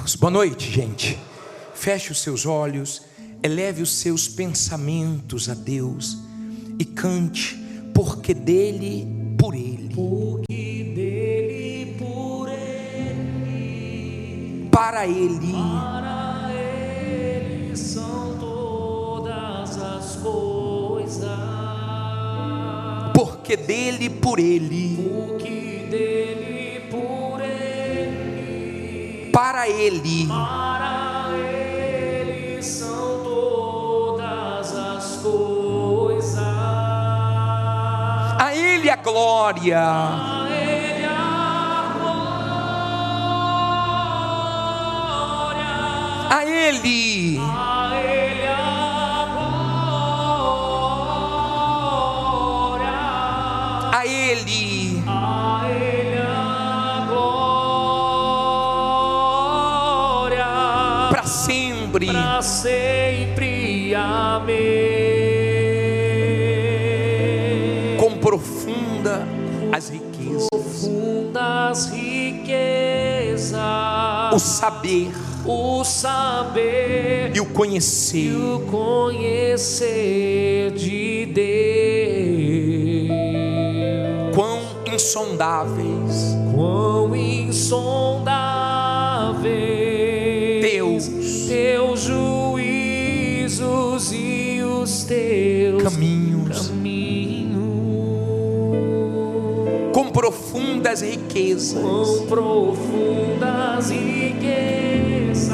Deus. Boa noite, gente. Feche os seus olhos, eleve os seus pensamentos a Deus e cante, porque dele, por ele. Porque dele, por ele, para ele são todas as coisas. Porque dele, por ele. Porque dele, por ele, Para ele são todas as coisas. A ele a glória. A ele a glória. A ele. A ele a glória. A ele. A ele a glória. Para sempre. Para sempre. Amém. Com profunda as riquezas. Profundas riquezas. O saber O saber e o conhecer. e o conhecer de Deus. Quão insondáveis Quão insondáveis teus juízos e os teus caminhos. Com profundas riquezas. Quão profundas riquezas.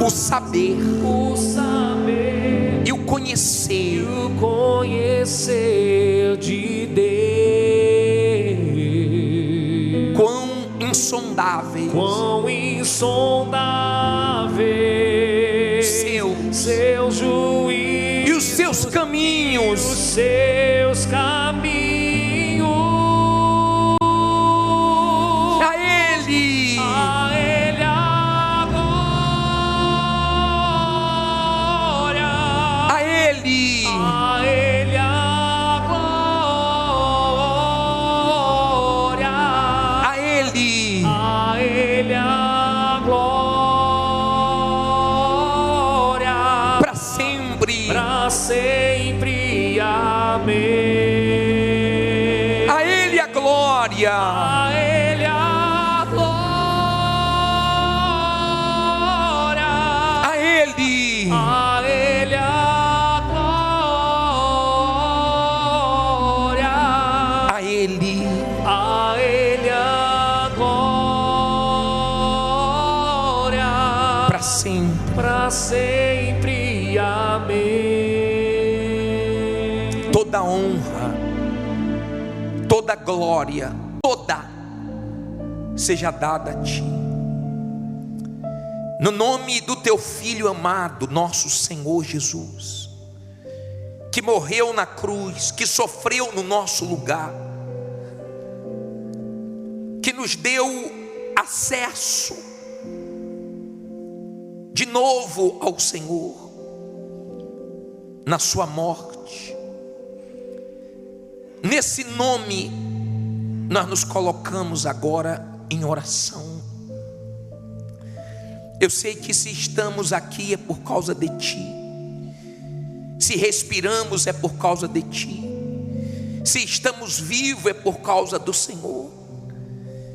O saber O saber e o conhecer. o conhecer de Deus. Quão insondáveis Quão insondáveis seus juízos e os seus caminhos. os seus caminhos. A ele. A ele a glória. A ele. A ele a glória. A ele. A ele a glória. Para sempre. Para sempre. Amém. A ele a glória. A ele a glória. A ele. A ele a glória. A ele. A ele a glória. Para sempre. Para sempre. Amém. Toda honra, toda glória, toda seja dada a ti. No nome do teu Filho amado, nosso Senhor Jesus, que morreu na cruz, que sofreu no nosso lugar, que nos deu acesso de novo ao Senhor, na sua morte. Nesse nome, nós nos colocamos agora em oração. Eu sei que se estamos aqui é por causa de Ti. Se respiramos é por causa de Ti. Se estamos vivos é por causa do Senhor.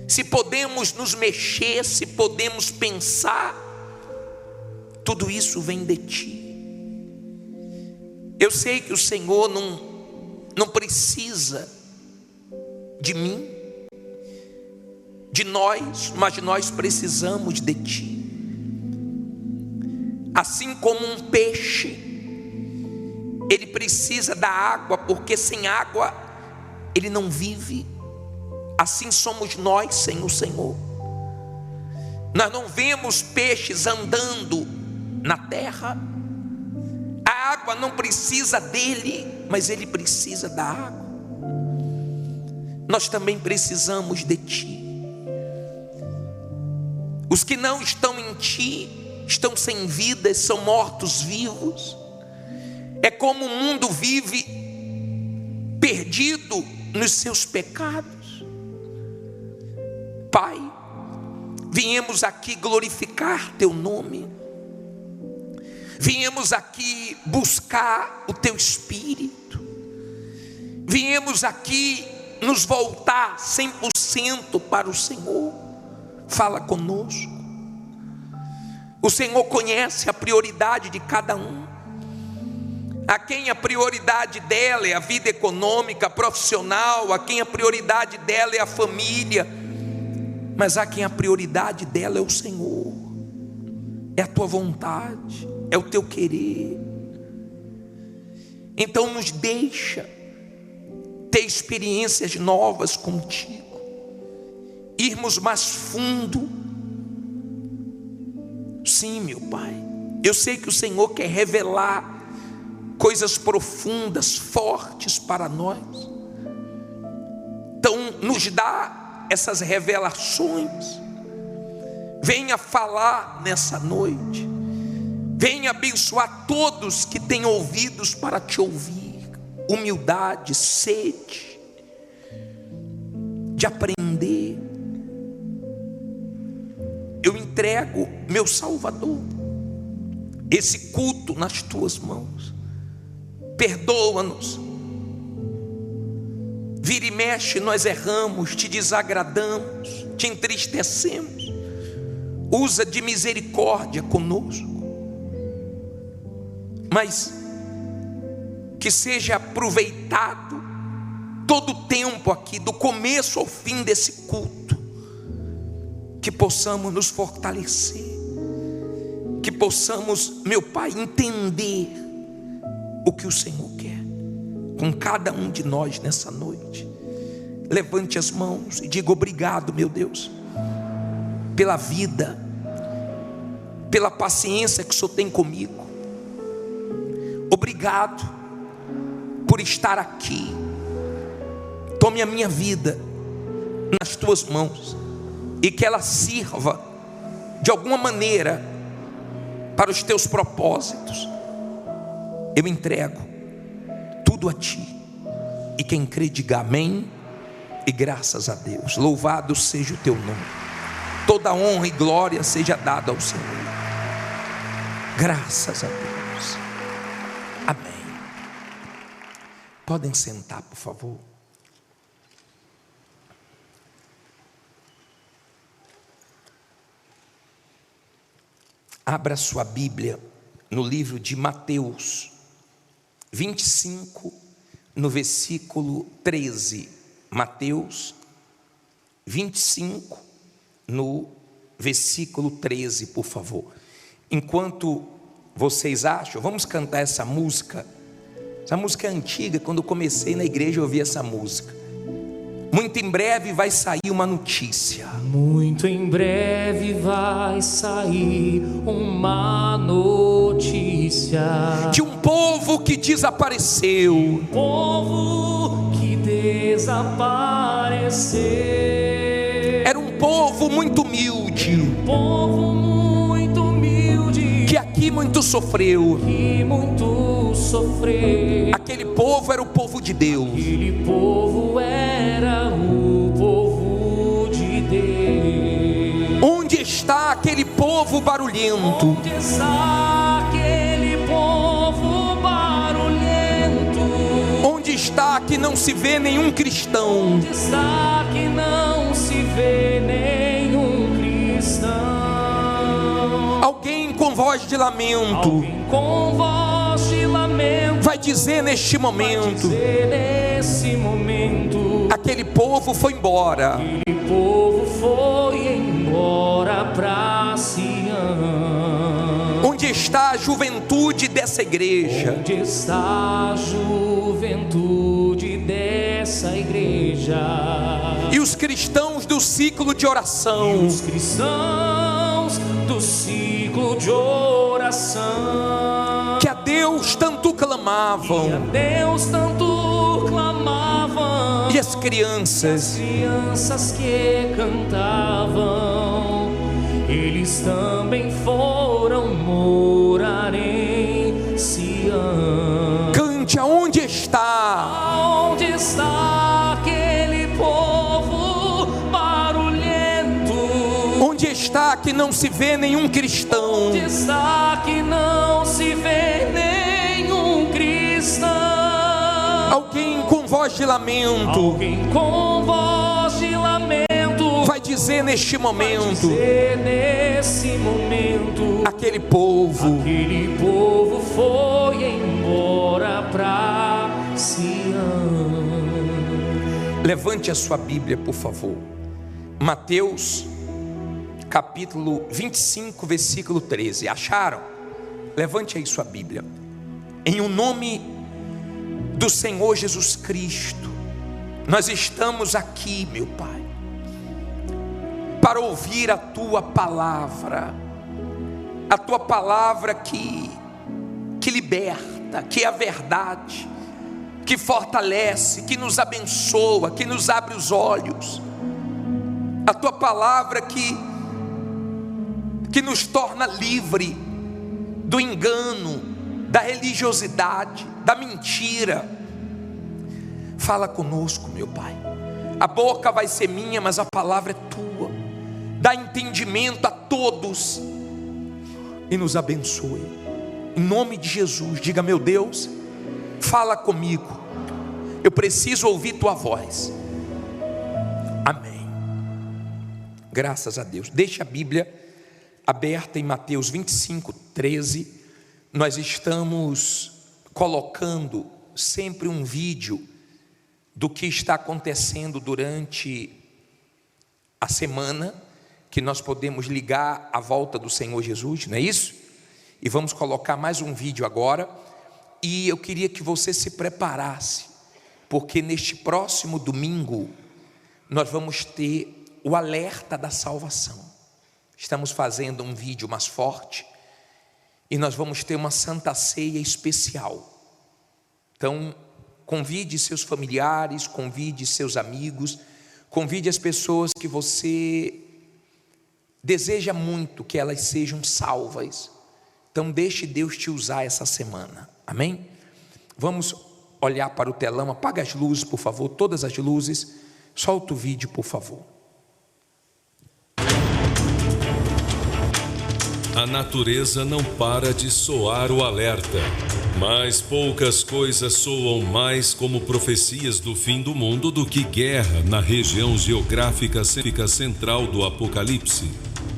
Se podemos nos mexer, se podemos pensar, tudo isso vem de Ti. Eu sei que o Senhor não precisa de mim, de nós, mas nós precisamos de Ti. Assim como um peixe, ele precisa da água, porque sem água ele não vive. Assim somos nós sem o Senhor. Nós não vemos peixes andando na terra. A água não precisa dele, mas ele precisa da água. Nós também precisamos de Ti. Os que não estão em Ti estão sem vida, são mortos vivos. É como o mundo vive perdido nos seus pecados. Pai, viemos aqui glorificar teu nome, viemos aqui buscar o teu Espírito, viemos aqui nos voltar 100% para o Senhor. Fala conosco. O Senhor conhece a prioridade de cada um. A quem a prioridade dela é a vida econômica, profissional, a quem a prioridade dela é a família, mas a quem a prioridade dela é o Senhor, é a tua vontade, é o teu querer. Então nos deixa ter experiências novas contigo, irmos mais fundo. Sim, meu Pai, eu sei que o Senhor quer revelar coisas profundas, fortes para nós. Então nos dá essas revelações. Venha falar nessa noite, venha abençoar todos que têm ouvidos para te ouvir. Humildade, sede de aprender. Eu entrego, meu Salvador, esse culto nas tuas mãos. Perdoa-nos. Vira e mexe, nós erramos, te desagradamos, te entristecemos. Usa de misericórdia conosco, mas que seja aproveitado todo o tempo aqui, do começo ao fim desse culto, que possamos nos fortalecer, que possamos, meu Pai, entender o que o Senhor quer com cada um de nós nessa noite. Levante as mãos e diga: obrigado, meu Deus, pela vida, pela paciência que o Senhor tem comigo. Obrigado por estar aqui. Tome a minha vida nas tuas mãos e que ela sirva de alguma maneira para os teus propósitos. Eu entrego tudo a ti, e quem crê diga amém e graças a Deus. Louvado seja o teu nome, toda honra e glória seja dada ao Senhor. Graças a Deus, amém. Podem sentar, por favor. Abra sua Bíblia no livro de Mateus 25, no versículo 13. Mateus 25, no versículo 13, por favor. Enquanto vocês acham, vamos cantar essa música. Essa música é antiga. Quando eu comecei na igreja eu ouvi essa música. Muito em breve vai sair uma notícia. Muito em breve vai sair uma notícia de um povo que desapareceu. Um povo que desapareceu. Era um povo muito humilde. Um povo muito humilde. Que aqui muito sofreu. Que muito sofreu. Aquele povo era o povo de Deus. Aquele povo era o povo de Deus. Onde está aquele povo barulhento? Onde está aquele povo barulhento? Onde está que não se vê nenhum cristão? Onde está que não se vê nenhum cristão? Alguém com voz de lamento. Alguém com voz de lamento vai dizer neste momento: aquele povo foi embora. Aquele povo foi embora para Sião. Onde está a juventude dessa igreja? Onde está a juventude dessa igreja? E os cristãos do ciclo de oração? E os cristãos do ciclo de oração, que a Deus tanto clamavam, que a Deus tanto clamavam, e as crianças que cantavam, eles também foram morar em Sião. Cante: aonde está? Onde está aquele povo barulhento? Onde está está que não se vê nenhum cristão? Onde está que não se vê nenhum cristão? Alguém com voz de lamento, Alguém com voz de lamento vai dizer neste momento: dizer nesse momento, aquele povo foi embora para Sião. Levante a sua Bíblia, por favor. Mateus capítulo 25, versículo 13. Acharam? Levante aí sua Bíblia. Em o nome do Senhor Jesus Cristo, nós estamos aqui, meu Pai, para ouvir a Tua palavra. A Tua palavra que liberta, que é a verdade, que fortalece, que nos abençoa, que nos abre os olhos. A Tua palavra que nos torna livre do engano, da religiosidade, da mentira. Fala conosco, meu Pai. A boca vai ser minha, mas a palavra é Tua. Dá entendimento a todos e nos abençoe. Em nome de Jesus, diga: meu Deus, fala comigo, eu preciso ouvir Tua voz. Amém. Graças a Deus. Deixa a Bíblia aberta em Mateus 25, 13. Nós estamos colocando sempre um vídeo do que está acontecendo durante a semana, que nós podemos ligar à volta do Senhor Jesus, não é isso? E vamos colocar mais um vídeo agora. E eu queria que você se preparasse, porque neste próximo domingo nós vamos ter o alerta da salvação. Estamos fazendo um vídeo mais forte e nós vamos ter uma santa ceia especial. Então, convide seus familiares, convide seus amigos, convide as pessoas que você deseja muito que elas sejam salvas. Então, deixe Deus te usar essa semana. Amém? Vamos olhar para o telão. Apaga as luzes, por favor, todas as luzes. Solta o vídeo, por favor. A natureza não para de soar o alerta, mas poucas coisas soam mais como profecias do fim do mundo do que guerra na região geográfica central do Apocalipse.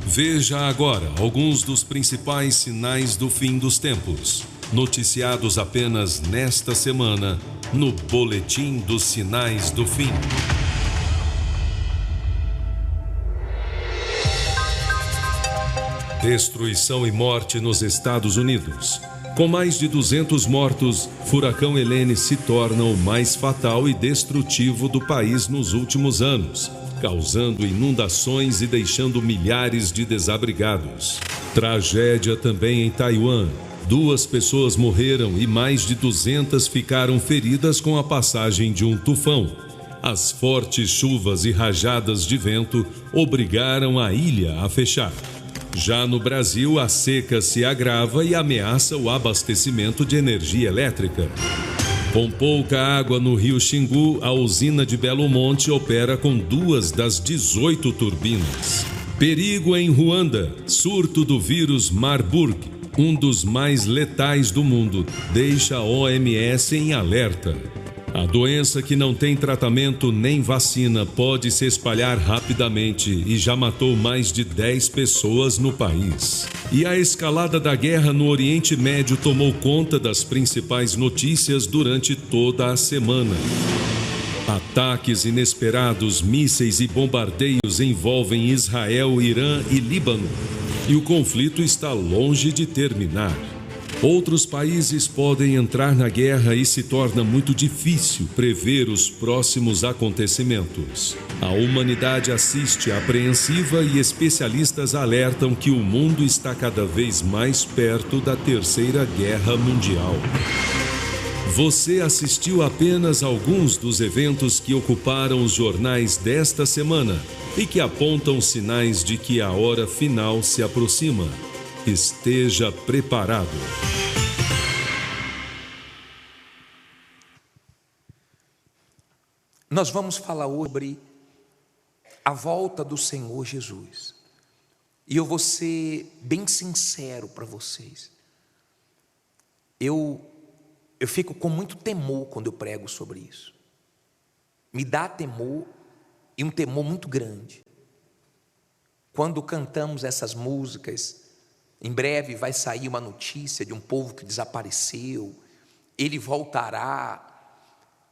Veja agora alguns dos principais sinais do fim dos tempos, noticiados apenas nesta semana no Boletim dos Sinais do Fim. Destruição e morte nos Estados Unidos. Com mais de 200 mortos, furacão Helene se torna o mais fatal e destrutivo do país nos últimos anos, causando inundações e deixando milhares de desabrigados. Tragédia também em Taiwan. 2 pessoas morreram e mais de 200 ficaram feridas com a passagem de um tufão. As fortes chuvas e rajadas de vento obrigaram a ilha a fechar. Já no Brasil, a seca se agrava e ameaça o abastecimento de energia elétrica. Com pouca água no rio Xingu, a usina de Belo Monte opera com 2 das 18 turbinas. Perigo em Ruanda. Surto do vírus Marburg, um dos mais letais do mundo, deixa a OMS em alerta. A doença, que não tem tratamento nem vacina, pode se espalhar rapidamente e já matou mais de 10 pessoas no país. E a escalada da guerra no Oriente Médio tomou conta das principais notícias durante toda a semana. Ataques inesperados, mísseis e bombardeios envolvem Israel, Irã e Líbano. E o conflito está longe de terminar. Outros países podem entrar na guerra e se torna muito difícil prever os próximos acontecimentos. A humanidade assiste apreensiva e especialistas alertam que o mundo está cada vez mais perto da Terceira Guerra Mundial. Você assistiu apenas a alguns dos eventos que ocuparam os jornais desta semana e que apontam sinais de que a hora final se aproxima. Esteja preparado. Nós vamos falar hoje sobre a volta do Senhor Jesus. E eu vou ser bem sincero para vocês. Eu fico com muito temor quando eu prego sobre isso. Me dá temor, e um temor muito grande. Quando cantamos essas músicas, em breve vai sair uma notícia de um povo que desapareceu, ele voltará,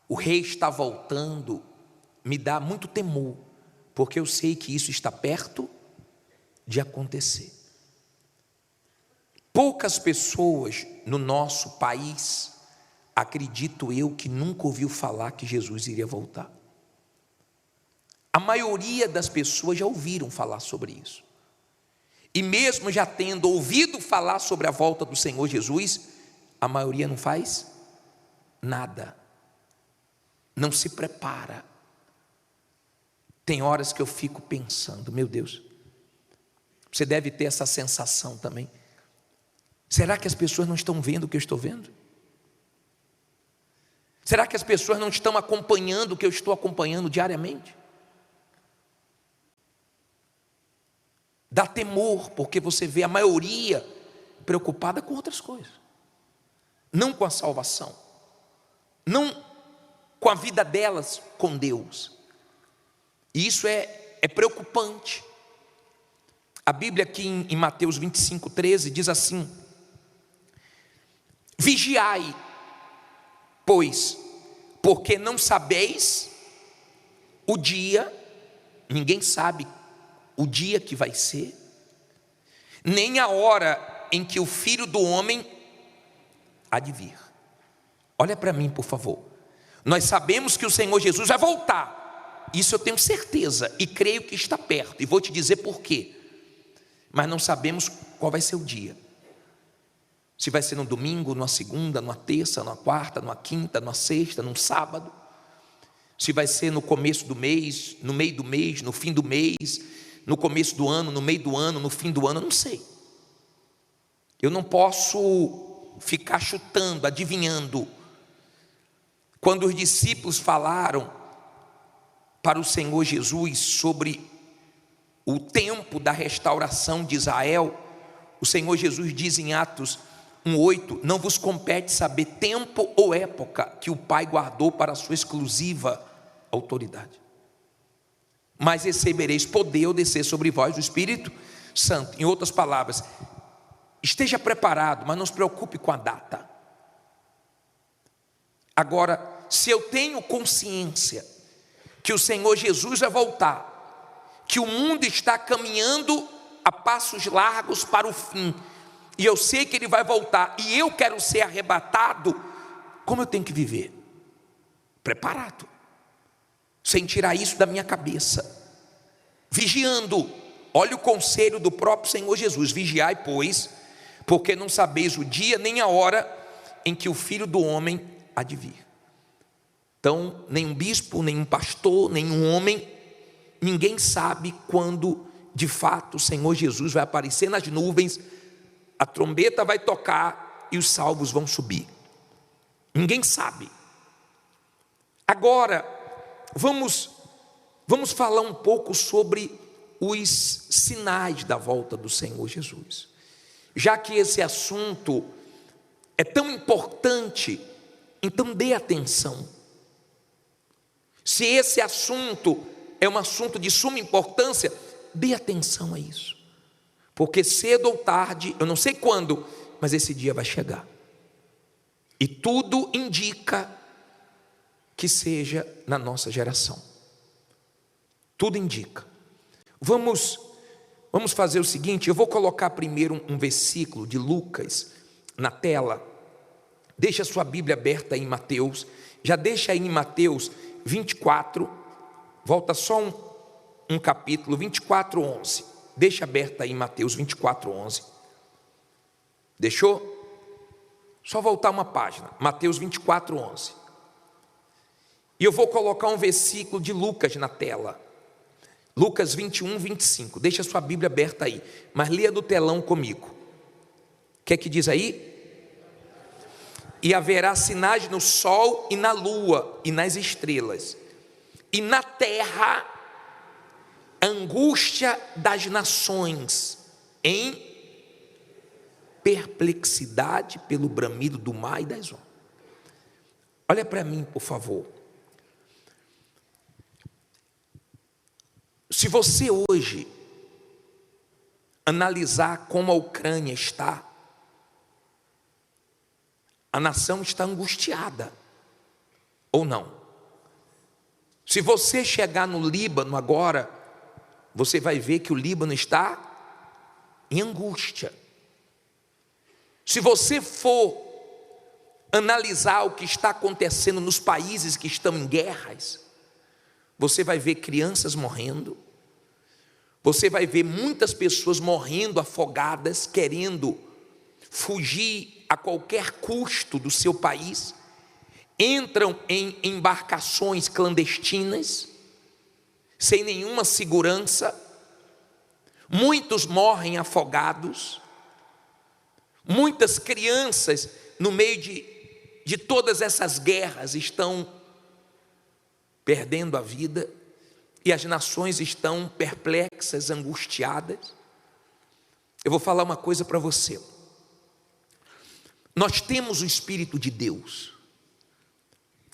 o rei está voltando. Me dá muito temor, porque eu sei que isso está perto de acontecer. Poucas pessoas no nosso país, acredito eu, que nunca ouviu falar que Jesus iria voltar. A maioria das pessoas já ouviram falar sobre isso. E mesmo já tendo ouvido falar sobre a volta do Senhor Jesus, a maioria não faz nada, não se prepara. Tem horas que eu fico pensando, meu Deus, você deve ter essa sensação também. Será que as pessoas não estão vendo o que eu estou vendo? Será que as pessoas não estão acompanhando o que eu estou acompanhando diariamente? Dá temor, porque você vê a maioria preocupada com outras coisas, não com a salvação, não com a vida delas com Deus. E isso é preocupante. A Bíblia aqui em Mateus 25:13 diz assim: vigiai, pois, porque não sabeis o dia, ninguém sabe o dia que vai ser, nem a hora em que o Filho do Homem há de vir. Olha para mim, por favor. Nós sabemos que o Senhor Jesus vai voltar, isso eu tenho certeza, e creio que está perto, e vou te dizer por quê. Mas não sabemos qual vai ser o dia. Se vai ser no domingo, numa segunda, numa terça, numa quarta, numa quinta, numa sexta, num sábado. Se vai ser no começo do mês, no meio do mês, no fim do mês, no começo do ano, no meio do ano, no fim do ano, eu não sei. Eu não posso ficar chutando, adivinhando. Quando os discípulos falaram para o Senhor Jesus sobre o tempo da restauração de Israel, o Senhor Jesus diz em Atos 1:8: não vos compete saber tempo ou época que o Pai guardou para a sua exclusiva autoridade, mas recebereis poder ao descer sobre vós o Espírito Santo. Em outras palavras, esteja preparado, mas não se preocupe com a data. Agora, se eu tenho consciência que o Senhor Jesus vai voltar, que o mundo está caminhando a passos largos para o fim, e eu sei que Ele vai voltar, e eu quero ser arrebatado, como eu tenho que viver? Preparado, sem tirar isso da minha cabeça, vigiando. Olha o conselho do próprio Senhor Jesus: vigiai, pois, porque não sabeis o dia nem a hora em que o Filho do Homem há de vir. Então, nenhum bispo, nenhum pastor, nenhum homem, ninguém sabe quando de fato o Senhor Jesus vai aparecer nas nuvens, a trombeta vai tocar e os salvos vão subir. Ninguém sabe. Agora, vamos falar um pouco sobre os sinais da volta do Senhor Jesus. Já que esse assunto é tão importante, então dê atenção. Se esse assunto é um assunto de suma importância, dê atenção a isso. Porque cedo ou tarde, eu não sei quando, mas esse dia vai chegar. E tudo indica que seja na nossa geração. Tudo indica. Vamos fazer o seguinte, eu vou colocar primeiro um versículo de Lucas na tela. Deixa a sua Bíblia aberta em Mateus. Já deixa aí em Mateus 24. Volta só um capítulo, 24:11. Deixa aberta aí em Mateus 24:11. Deixou? Só voltar uma página. Mateus 24:11. E eu vou colocar um versículo de Lucas na tela. Lucas 21:25. Deixa a sua Bíblia aberta aí, mas leia do telão comigo. O que é que diz aí? E haverá sinais no sol e na lua e nas estrelas, e na terra a angústia das nações em perplexidade pelo bramido do mar e das ondas. Olha para mim, por favor. Se você hoje analisar como a Ucrânia está, a nação está angustiada, ou não? Se você chegar no Líbano agora, você vai ver que o Líbano está em angústia. Se você for analisar o que está acontecendo nos países que estão em guerras, você vai ver crianças morrendo, você vai ver muitas pessoas morrendo afogadas, querendo fugir a qualquer custo do seu país, entram em embarcações clandestinas, sem nenhuma segurança, muitos morrem afogados, muitas crianças, no meio de todas essas guerras, estão perdendo a vida, e as nações estão perplexas, angustiadas. Eu vou falar uma coisa para você. Nós temos o Espírito de Deus,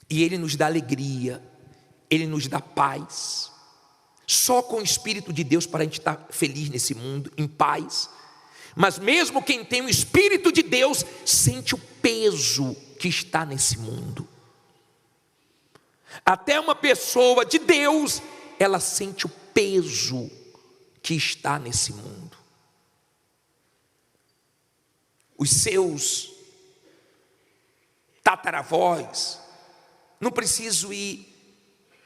e Ele nos dá alegria, Ele nos dá paz. Só com o Espírito de Deus para a gente estar feliz nesse mundo, em paz. Mas mesmo quem tem o Espírito de Deus sente o peso que está nesse mundo. Até uma pessoa de Deus, ela sente o peso que está nesse mundo. Os seus tataravós, não preciso ir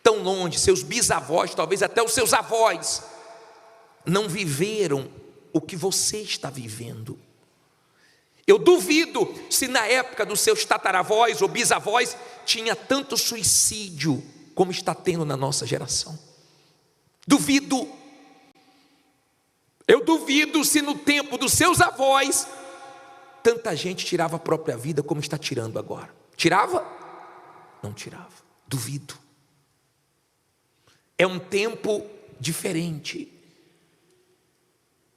tão longe, seus bisavós, talvez até os seus avós, não viveram o que você está vivendo. Eu duvido se na época dos seus tataravós ou bisavós tinha tanto suicídio como está tendo na nossa geração. Duvido. Eu duvido se no tempo dos seus avós tanta gente tirava a própria vida como está tirando agora. Tirava? Não tirava. Duvido. É um tempo diferente.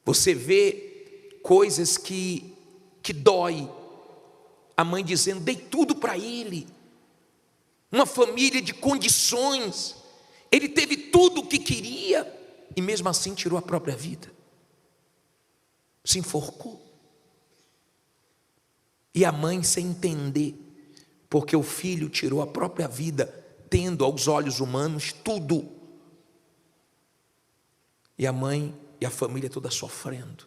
Você vê coisas que dói. A mãe dizendo: dei tudo para ele. Uma família de condições. Ele teve tudo o que queria e mesmo assim tirou a própria vida. Se enforcou. E a mãe sem entender, porque o filho tirou a própria vida, tendo aos olhos humanos tudo. E a mãe e a família toda sofrendo.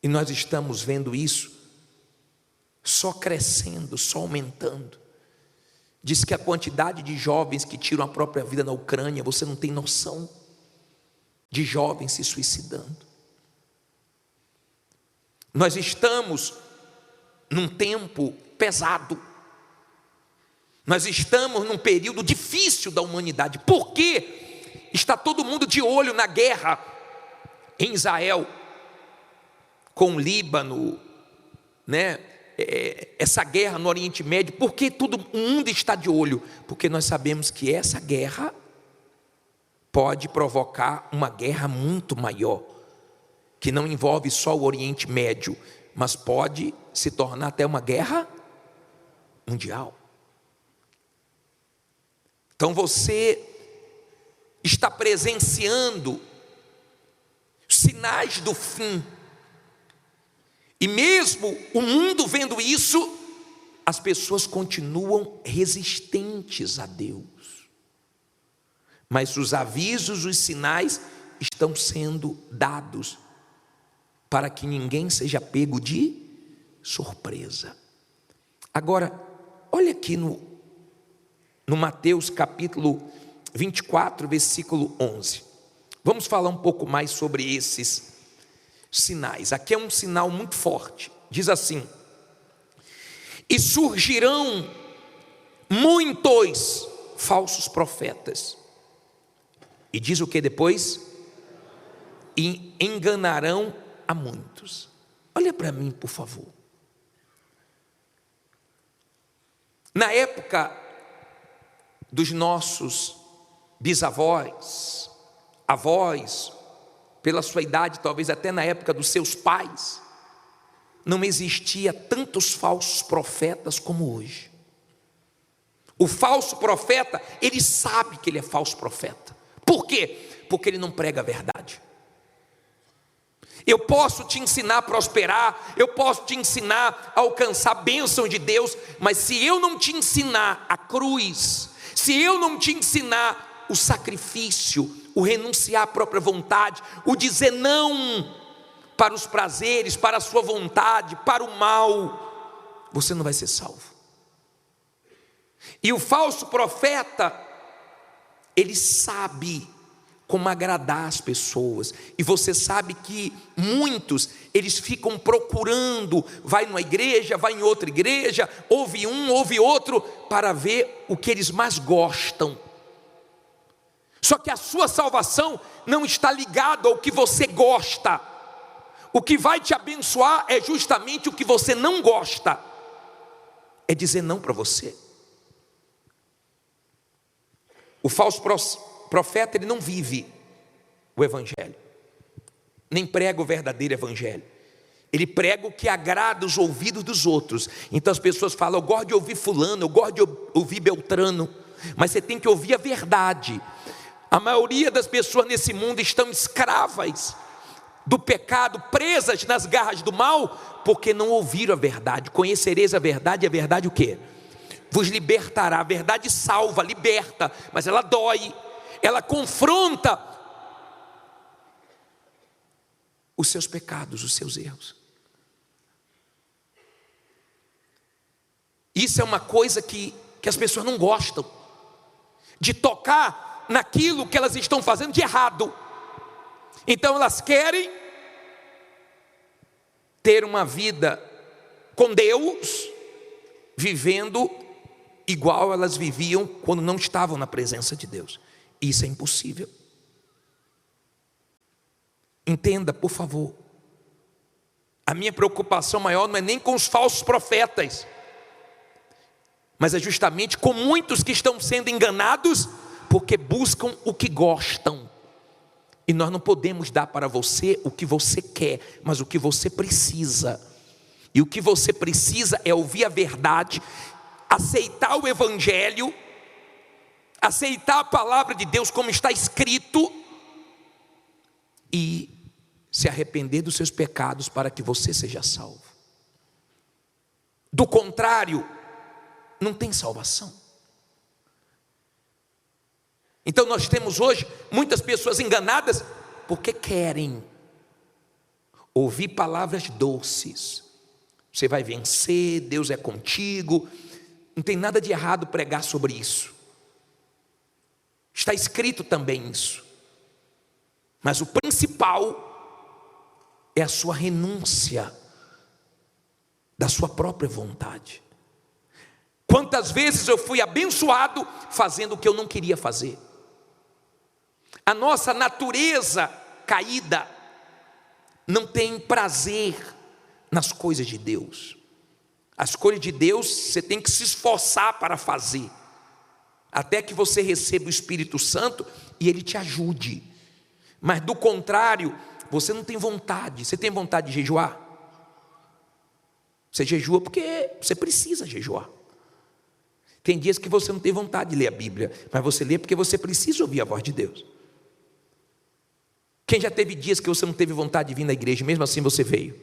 E nós estamos vendo isso só crescendo, só aumentando. Diz que a quantidade de jovens que tiram a própria vida na Ucrânia, você não tem noção de jovens se suicidando. Nós estamos num tempo pesado. Nós estamos num período difícil da humanidade. Por quê? Está todo mundo de olho na guerra em Israel, com o Líbano, né? Essa guerra no Oriente Médio. Por que todo mundo está de olho? Porque nós sabemos que essa guerra pode provocar uma guerra muito maior, que não envolve só o Oriente Médio, mas pode se tornar até uma guerra mundial. Então você está presenciando sinais do fim. E mesmo o mundo vendo isso, as pessoas continuam resistentes a Deus. Mas os avisos, os sinais estão sendo dados para que ninguém seja pego de surpresa. Agora, olha aqui no Mateus capítulo 24, versículo 11. Vamos falar um pouco mais sobre esses sinais. Aqui é um sinal muito forte. Diz assim: e surgirão muitos falsos profetas. E diz o que depois? E enganarão a muitos. Olha para mim, por favor. Na época dos nossos bisavós, avós, pela sua idade, talvez até na época dos seus pais, não existia tantos falsos profetas como hoje. O falso profeta, ele sabe que ele é falso profeta. Por quê? Porque ele não prega a verdade. Eu posso te ensinar a prosperar, eu posso te ensinar a alcançar a bênção de Deus, mas se eu não te ensinar a cruz, se eu não te ensinar o sacrifício, o renunciar à própria vontade, o dizer não para os prazeres, para a sua vontade, para o mal, você não vai ser salvo. E o falso profeta, ele sabe como agradar as pessoas, e você sabe que muitos, eles ficam procurando, vai numa igreja, vai em outra igreja, ouve um, ouve outro, para ver o que eles mais gostam. Só que a sua salvação não está ligada ao que você gosta. O que vai te abençoar é justamente o que você não gosta, é dizer não para você. O falso profeta, ele não vive o evangelho, nem prega o verdadeiro evangelho. Ele prega o que agrada os ouvidos dos outros. Então as pessoas falam: eu gosto de ouvir fulano, eu gosto de ouvir Beltrano, mas você tem que ouvir a verdade. A maioria das pessoas nesse mundo estão escravas do pecado, presas nas garras do mal, porque não ouviram a verdade. Conhecereis a verdade, e a verdade o quê? Vos libertará. A verdade salva, liberta, mas ela dói, ela confronta os seus pecados, os seus erros. Isso é uma coisa que as pessoas não gostam, de tocar naquilo que elas estão fazendo de errado. Então elas querem ter uma vida com Deus, vivendo igual elas viviam quando não estavam na presença de Deus. Isso é impossível. Entenda, por favor, a minha preocupação maior não é nem com os falsos profetas, mas é justamente com muitos que estão sendo enganados porque buscam o que gostam. E nós não podemos dar para você o que você quer, mas o que você precisa. E o que você precisa é ouvir a verdade, aceitar o evangelho, aceitar a palavra de Deus como está escrito e se arrepender dos seus pecados para que você seja salvo. Do contrário, não tem salvação. Então nós temos hoje muitas pessoas enganadas porque querem ouvir palavras doces. Você vai vencer, Deus é contigo. Não tem nada de errado pregar sobre isso. Está escrito também isso. Mas o principal é a sua renúncia da sua própria vontade. Quantas vezes eu fui abençoado fazendo o que eu não queria fazer. A nossa natureza caída não tem prazer nas coisas de Deus. As coisas de Deus você tem que se esforçar para fazer, até que você receba o Espírito Santo e Ele te ajude. Mas do contrário, você não tem vontade. Você tem vontade de jejuar? Você jejua porque você precisa jejuar. Tem dias que você não tem vontade de ler a Bíblia, mas você lê porque você precisa ouvir a voz de Deus. Quem já teve dias que você não teve vontade de vir na igreja, mesmo assim você veio?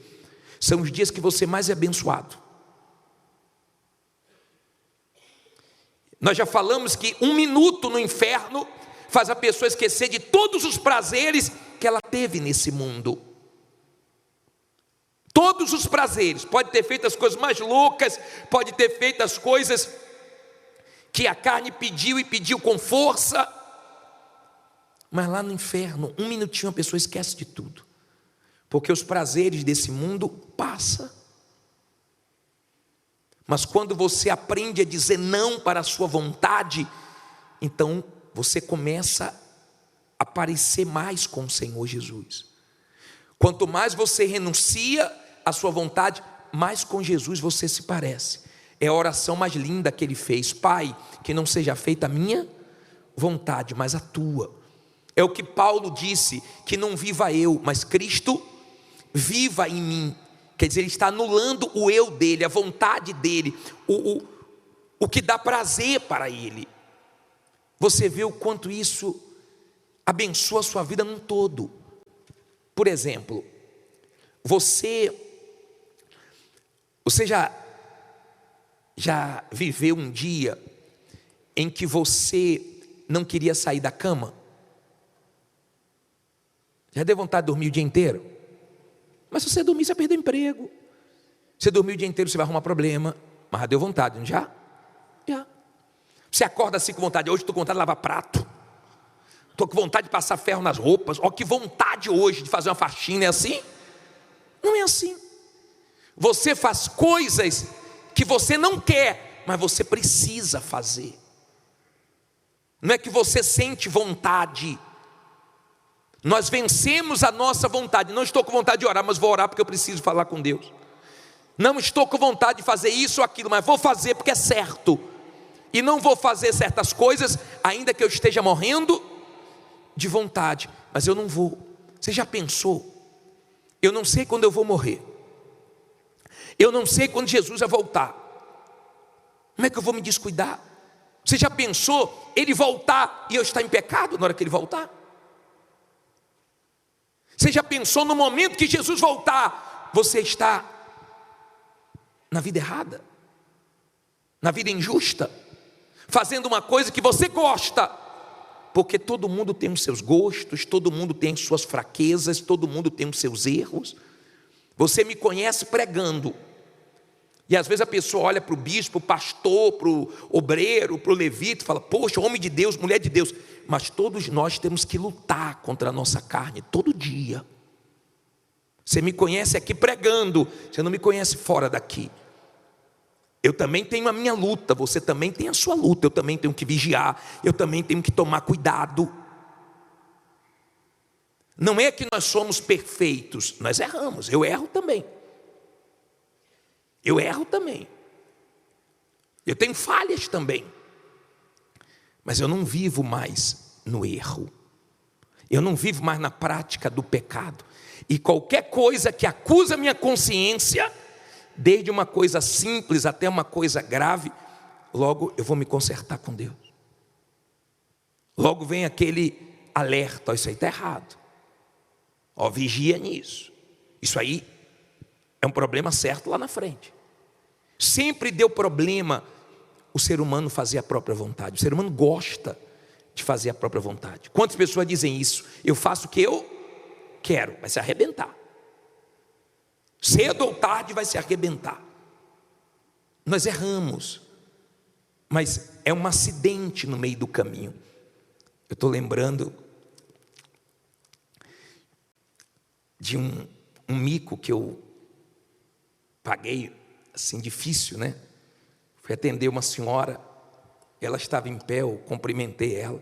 São os dias que você mais é abençoado. Nós já falamos que 1 minuto no inferno faz a pessoa esquecer de todos os prazeres que ela teve nesse mundo. Todos os prazeres. Pode ter feito as coisas mais loucas, pode ter feito as coisas que a carne pediu e pediu com força, mas lá no inferno, 1 minutinho a pessoa esquece de tudo, porque os prazeres desse mundo passam. Mas quando você aprende a dizer não para a sua vontade, então você começa a parecer mais com o Senhor Jesus. Quanto mais você renuncia à sua vontade, mais com Jesus você se parece. É a oração mais linda que ele fez: Pai, que não seja feita a minha vontade, mas a tua. É o que Paulo disse, que não viva eu, mas Cristo viva em mim. Quer dizer, ele está anulando o eu dele, a vontade dele, o que dá prazer para ele. Você vê o quanto isso abençoa a sua vida num todo. Por exemplo, você já viveu um dia em que você não queria sair da cama? Já deu vontade de dormir o dia inteiro? Mas se você dormir, você vai perder o emprego. Você dormir o dia inteiro, você vai arrumar problema. Mas já deu vontade, não já? Já. Você acorda assim com vontade. Hoje estou com vontade de lavar prato. Estou com vontade de passar ferro nas roupas. Ó, que vontade hoje de fazer uma faxina. É assim? Não é assim. Você faz coisas que você não quer, mas você precisa fazer. Não é que você sente vontade. Nós vencemos a nossa vontade. Não estou com vontade de orar, mas vou orar porque eu preciso falar com Deus. Não estou com vontade de fazer isso ou aquilo, mas vou fazer porque é certo. E não vou fazer certas coisas, ainda que eu esteja morrendo de vontade, mas eu não vou. Você já pensou? Eu não sei quando eu vou morrer. Eu não sei quando Jesus vai voltar. Como é que eu vou me descuidar? Você já pensou ele voltar e eu estar em pecado na hora que ele voltar? Você já pensou no momento que Jesus voltar, você está na vida errada, na vida injusta, fazendo uma coisa que você gosta, porque todo mundo tem os seus gostos, todo mundo tem as suas fraquezas, todo mundo tem os seus erros. Você me conhece pregando, e às vezes a pessoa olha para o bispo, para o pastor, para o obreiro, para o levita, e fala: poxa, homem de Deus, mulher de Deus. Mas todos nós temos que lutar contra a nossa carne, todo dia. Você me conhece aqui pregando, você não me conhece fora daqui. Eu também tenho a minha luta, você também tem a sua luta. Eu também tenho que vigiar, eu também tenho que tomar cuidado. Não é que nós somos perfeitos, nós erramos, eu erro também. Eu erro também. Eu tenho falhas também. Mas eu não vivo mais no erro. Eu não vivo mais na prática do pecado. E qualquer coisa que acusa a minha consciência, desde uma coisa simples até uma coisa grave, logo eu vou me consertar com Deus. Logo vem aquele alerta: ó, isso aí está errado. Ó, vigia nisso. Isso aí é um problema certo lá na frente. Sempre deu problema o ser humano fazer a própria vontade. O ser humano gosta de fazer a própria vontade. Quantas pessoas dizem isso? Eu faço o que eu quero, vai se arrebentar. Cedo ou tarde vai se arrebentar. Nós erramos, mas é um acidente no meio do caminho. Eu estou lembrando de um mico que eu paguei, assim, difícil, né? Fui atender uma senhora, ela estava em pé, eu cumprimentei ela,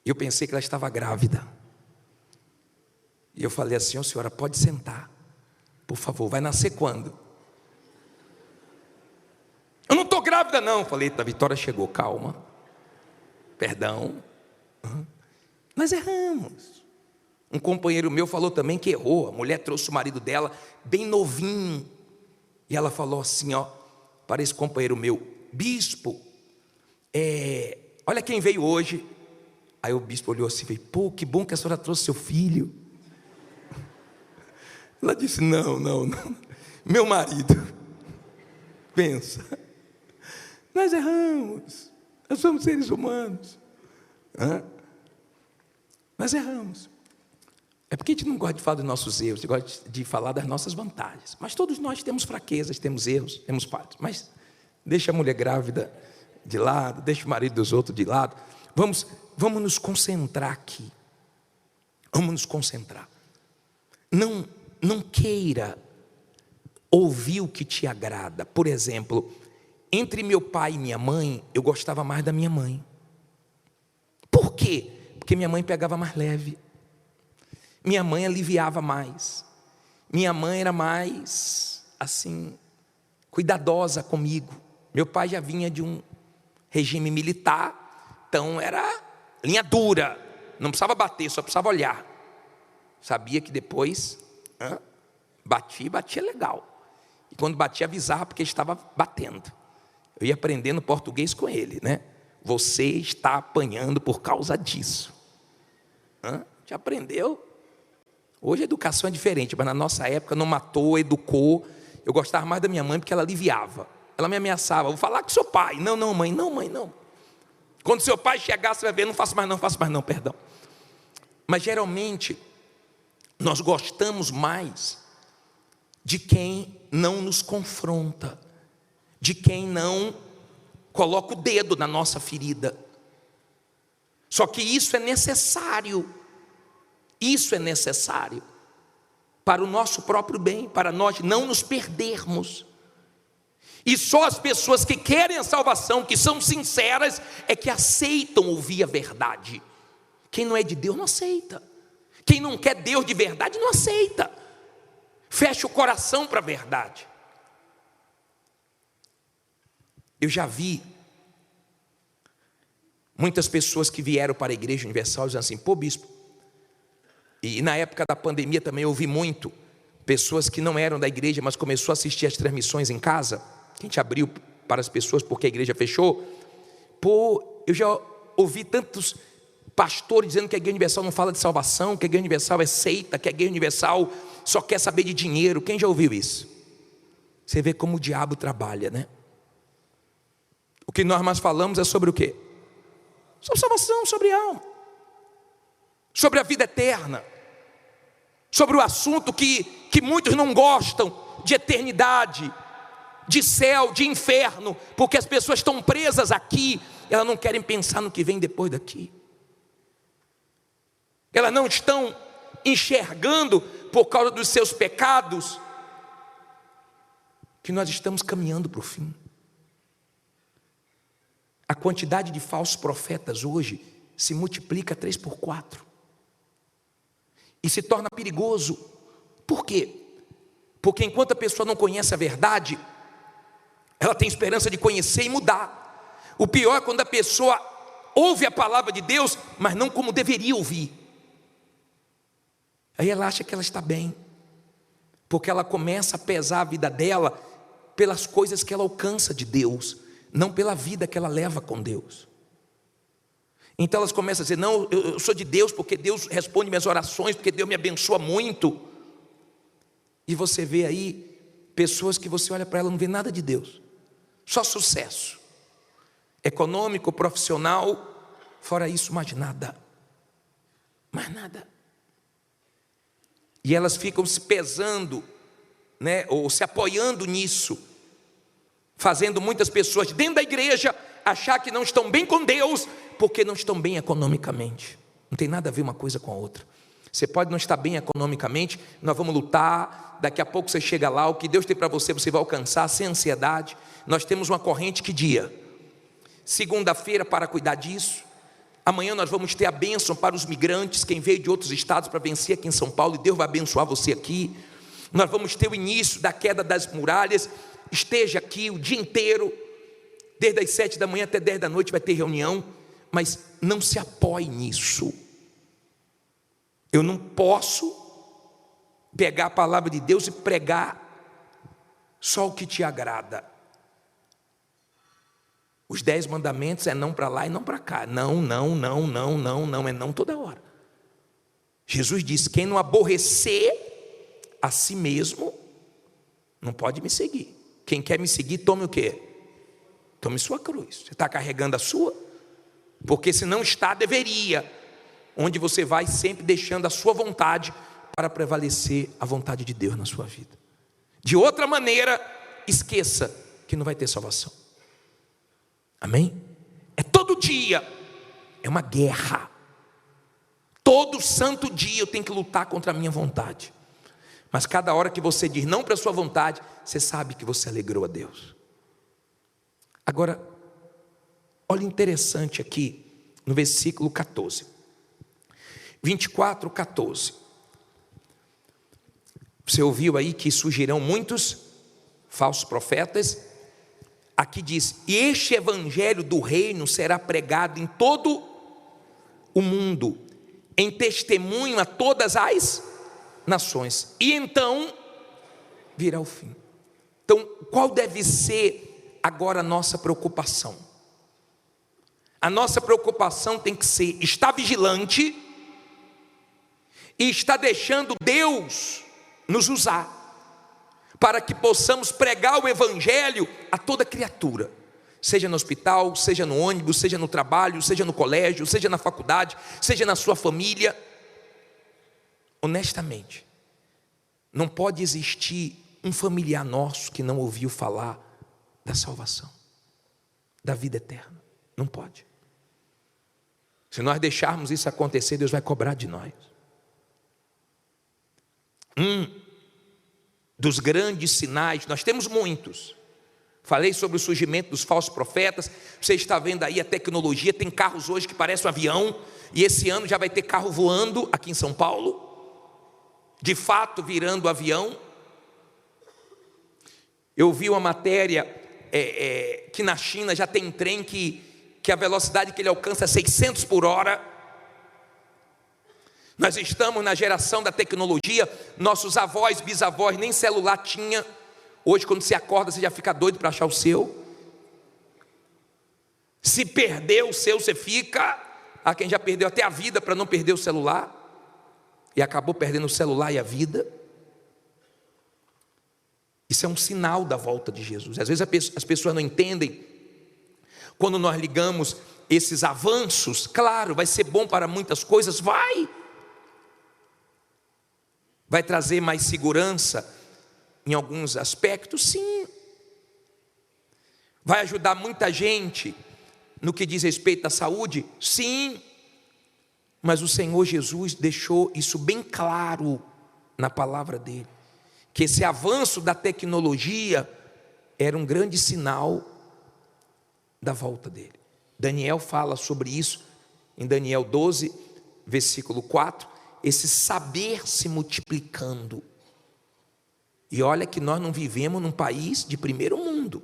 e eu pensei que ela estava grávida. E eu falei assim: ó, senhora, pode sentar, por favor, vai nascer quando? Eu não estou grávida não. Falei: a Vitória chegou, calma, perdão. Nós erramos. Um companheiro meu falou também que errou. A mulher trouxe o marido dela bem novinho, e ela falou assim, ó, para esse companheiro meu: bispo, olha quem veio hoje. Aí o bispo olhou assim e falou: pô, que bom que a senhora trouxe seu filho. Ela disse: não, meu marido. Pensa, nós erramos, nós somos seres humanos. Nós erramos. É porque a gente não gosta de falar dos nossos erros, a gente gosta de falar das nossas vantagens. Mas todos nós temos fraquezas, temos erros, temos falhas. Mas deixa a mulher grávida de lado, deixa o marido dos outros de lado. Vamos nos concentrar aqui. Vamos nos concentrar. Não queira ouvir o que te agrada. Por exemplo, entre meu pai e minha mãe, eu gostava mais da minha mãe. Por quê? Porque minha mãe pegava mais leve. Minha mãe aliviava mais. Minha mãe era mais, assim, cuidadosa comigo. Meu pai já vinha de um regime militar, então era linha dura. Não precisava bater, só precisava olhar. Sabia que depois batia legal. E quando batia, avisava porque estava batendo. Eu ia aprendendo português com ele, né? Você está apanhando por causa disso. Já aprendeu? Hoje a educação é diferente, mas na nossa época não matou, educou. Eu gostava mais da minha mãe porque ela aliviava. Ela me ameaçava, vou falar com seu pai. Não, mãe, não. Quando seu pai chegar, você vai ver, não faço mais não, perdão. Mas geralmente, nós gostamos mais de quem não nos confronta, de quem não coloca o dedo na nossa ferida. Só que isso é necessário para o nosso próprio bem, para nós não nos perdermos. E só as pessoas que querem a salvação, que são sinceras, é que aceitam ouvir a verdade. Quem não é de Deus não aceita. Quem não quer Deus de verdade não aceita. Fecha o coração para a verdade. Eu já vi muitas pessoas que vieram para a Igreja Universal dizendo assim: pô, bispo, e na época da pandemia também eu ouvi muito pessoas que não eram da igreja, mas começou a assistir as transmissões em casa, que a gente abriu para as pessoas porque a igreja fechou. Pô, eu já ouvi tantos pastores dizendo que a Igreja Universal não fala de salvação, que a Igreja Universal é seita, que a Igreja Universal só quer saber de dinheiro. Quem já ouviu isso? Você vê como o diabo trabalha, né? O que nós mais falamos é sobre o quê? Sobre salvação, sobre alma, sobre a vida eterna, sobre o assunto que muitos não gostam, de eternidade, de céu, de inferno, porque as pessoas estão presas aqui, elas não querem pensar no que vem depois daqui. Elas não estão enxergando, por causa dos seus pecados, que nós estamos caminhando para o fim. A quantidade de falsos profetas hoje se multiplica 3 por 4. E se torna perigoso. Por quê? Porque enquanto a pessoa não conhece a verdade, ela tem esperança de conhecer e mudar. O pior é quando a pessoa ouve a palavra de Deus, mas não como deveria ouvir. Aí ela acha que ela está bem, porque ela começa a pesar a vida dela pelas coisas que ela alcança de Deus, não pela vida que ela leva com Deus. Então elas começam a dizer: não, eu sou de Deus porque Deus responde minhas orações, porque Deus me abençoa muito. E você vê aí pessoas que você olha para ela e não vê nada de Deus, só sucesso econômico, profissional, fora isso mais nada. E elas ficam se pesando, né, ou se apoiando nisso, fazendo muitas pessoas dentro da igreja achar que não estão bem com Deus, porque não estão bem economicamente. Não tem nada a ver uma coisa com a outra. Você pode não estar bem economicamente, nós vamos lutar, daqui a pouco você chega lá, o que Deus tem para você, você vai alcançar sem ansiedade. Nós temos uma corrente, que dia? Segunda-feira, para cuidar disso. Amanhã nós vamos ter a bênção para os migrantes, quem veio de outros estados para vencer aqui em São Paulo, e Deus vai abençoar você aqui. Nós vamos ter o início da queda das muralhas. Esteja aqui o dia inteiro, desde as 7 da manhã até 10 da noite vai ter reunião, mas não se apoie nisso. Eu não posso pegar a palavra de Deus e pregar só o que te agrada. Os 10 mandamentos é não para lá e não para cá. Não, é não toda hora. Jesus disse: quem não aborrecer a si mesmo, não pode me seguir. Quem quer me seguir, tome o quê? Tome sua cruz. Você está carregando a sua? Porque se não está, deveria. Onde você vai sempre deixando a sua vontade para prevalecer a vontade de Deus na sua vida. De outra maneira, esqueça que não vai ter salvação. Amém? É todo dia, é uma guerra. Todo santo dia eu tenho que lutar contra a minha vontade. Mas cada hora que você diz não para a sua vontade, você sabe que você alegrou a Deus. Agora, olha interessante aqui no versículo 14. 24:14. Você ouviu aí que surgirão muitos falsos profetas. Aqui diz: e este evangelho do reino será pregado em todo o mundo, em testemunho a todas as nações, e então virá o fim. Então, qual deve ser agora a nossa preocupação? A nossa preocupação tem que ser estar vigilante e estar deixando Deus nos usar, para que possamos pregar o evangelho a toda criatura, seja no hospital, seja no ônibus, seja no trabalho, seja no colégio, seja na faculdade, seja na sua família. Honestamente, não pode existir um familiar nosso que não ouviu falar da salvação, da vida eterna. Não pode. Se nós deixarmos isso acontecer, Deus vai cobrar de nós. Dos grandes sinais, nós temos muitos. Falei sobre o surgimento dos falsos profetas. Você está vendo aí a tecnologia, tem carros hoje que parecem um avião, e esse ano já vai ter carro voando aqui em São Paulo, de fato virando avião. Eu vi uma matéria que na China já tem trem que a velocidade que ele alcança é 600 por hora. Nós estamos na geração da tecnologia. Nossos avós, bisavós, nem celular tinha. Hoje, quando você acorda, você já fica doido para achar o seu. Se perder o seu, você fica. Há quem já perdeu até a vida para não perder o celular, e acabou perdendo o celular e a vida. Isso é um sinal da volta de Jesus. Às vezes as pessoas não entendem. Quando nós ligamos esses avanços, claro, vai ser bom para muitas coisas, vai trazer mais segurança em alguns aspectos, sim. Vai ajudar muita gente no que diz respeito à saúde, sim. Mas o Senhor Jesus deixou isso bem claro na palavra dele, que esse avanço da tecnologia era um grande sinal da volta dele. Daniel fala sobre isso em Daniel 12, versículo 4, esse saber se multiplicando. E olha que nós não vivemos num país de primeiro mundo.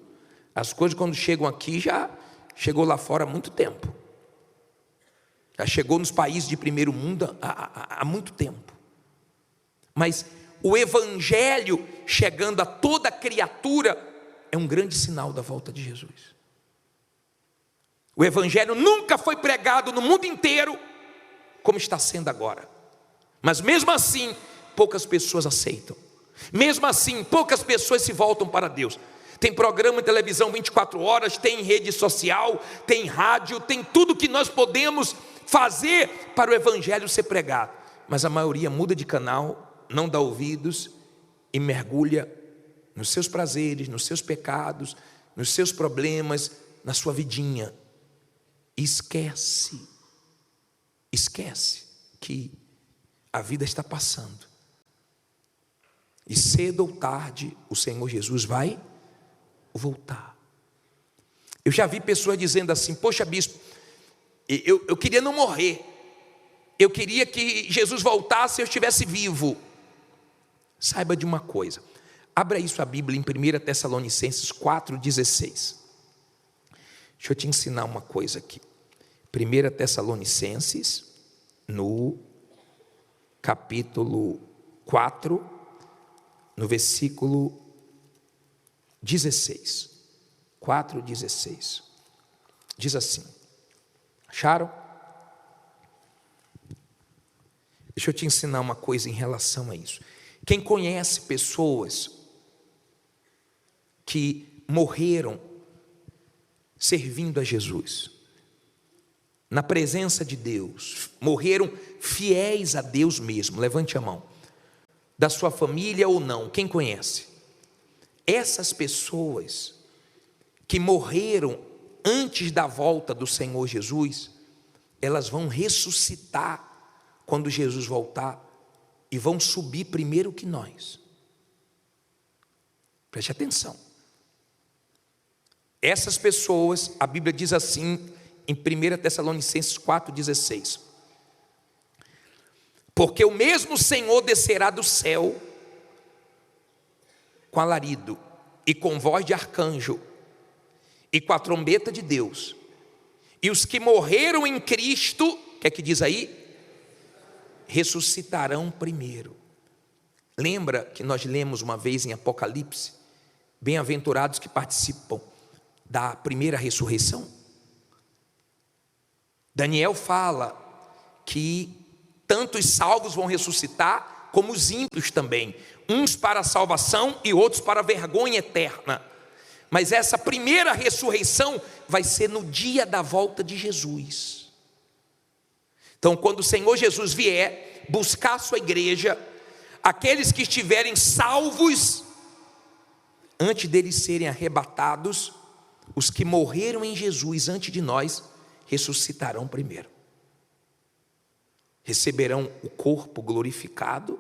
As coisas quando chegam aqui já chegou lá fora há muito tempo. Já chegou nos países de primeiro mundo há muito tempo. Mas o evangelho chegando a toda criatura é um grande sinal da volta de Jesus. O evangelho nunca foi pregado no mundo inteiro como está sendo agora. Mas mesmo assim, poucas pessoas aceitam. Mesmo assim, poucas pessoas se voltam para Deus. Tem programa de televisão 24 horas, tem rede social, tem rádio, tem tudo que nós podemos fazer para o evangelho ser pregado. Mas a maioria muda de canal, não dá ouvidos e mergulha nos seus prazeres, nos seus pecados, nos seus problemas, na sua vidinha. E esquece que a vida está passando. E cedo ou tarde o Senhor Jesus vai voltar. Eu já vi pessoas dizendo assim: poxa bispo, eu queria não morrer, eu queria que Jesus voltasse e eu estivesse vivo. Saiba de uma coisa, abra aí sua Bíblia em 1 Tessalonicenses 4,16. Deixa eu te ensinar uma coisa aqui. 1 Tessalonicenses, no capítulo 4, no versículo 16. 4,16. Diz assim. Acharam? Deixa eu te ensinar uma coisa em relação a isso. Quem conhece pessoas que morreram servindo a Jesus, na presença de Deus, morreram fiéis a Deus mesmo, levante a mão, da sua família ou não, quem conhece? Essas pessoas que morreram antes da volta do Senhor Jesus, elas vão ressuscitar quando Jesus voltar e vão subir primeiro que nós. Preste atenção. Essas pessoas, a Bíblia diz assim em 1 Tessalonicenses 4,16: porque o mesmo Senhor descerá do céu com alarido e com voz de arcanjo e com a trombeta de Deus, e os que morreram em Cristo, o que é que diz aí? ressuscitarão primeiro. Lembra que nós lemos uma vez em Apocalipse, bem-aventurados que participam da primeira ressurreição? Daniel fala que tanto os salvos vão ressuscitar, como os ímpios também, uns para a salvação e outros para a vergonha eterna. Mas essa primeira ressurreição vai ser no dia da volta de Jesus. Então, quando o Senhor Jesus vier buscar a sua igreja, aqueles que estiverem salvos, antes deles serem arrebatados, os que morreram em Jesus antes de nós, ressuscitarão primeiro. Receberão o corpo glorificado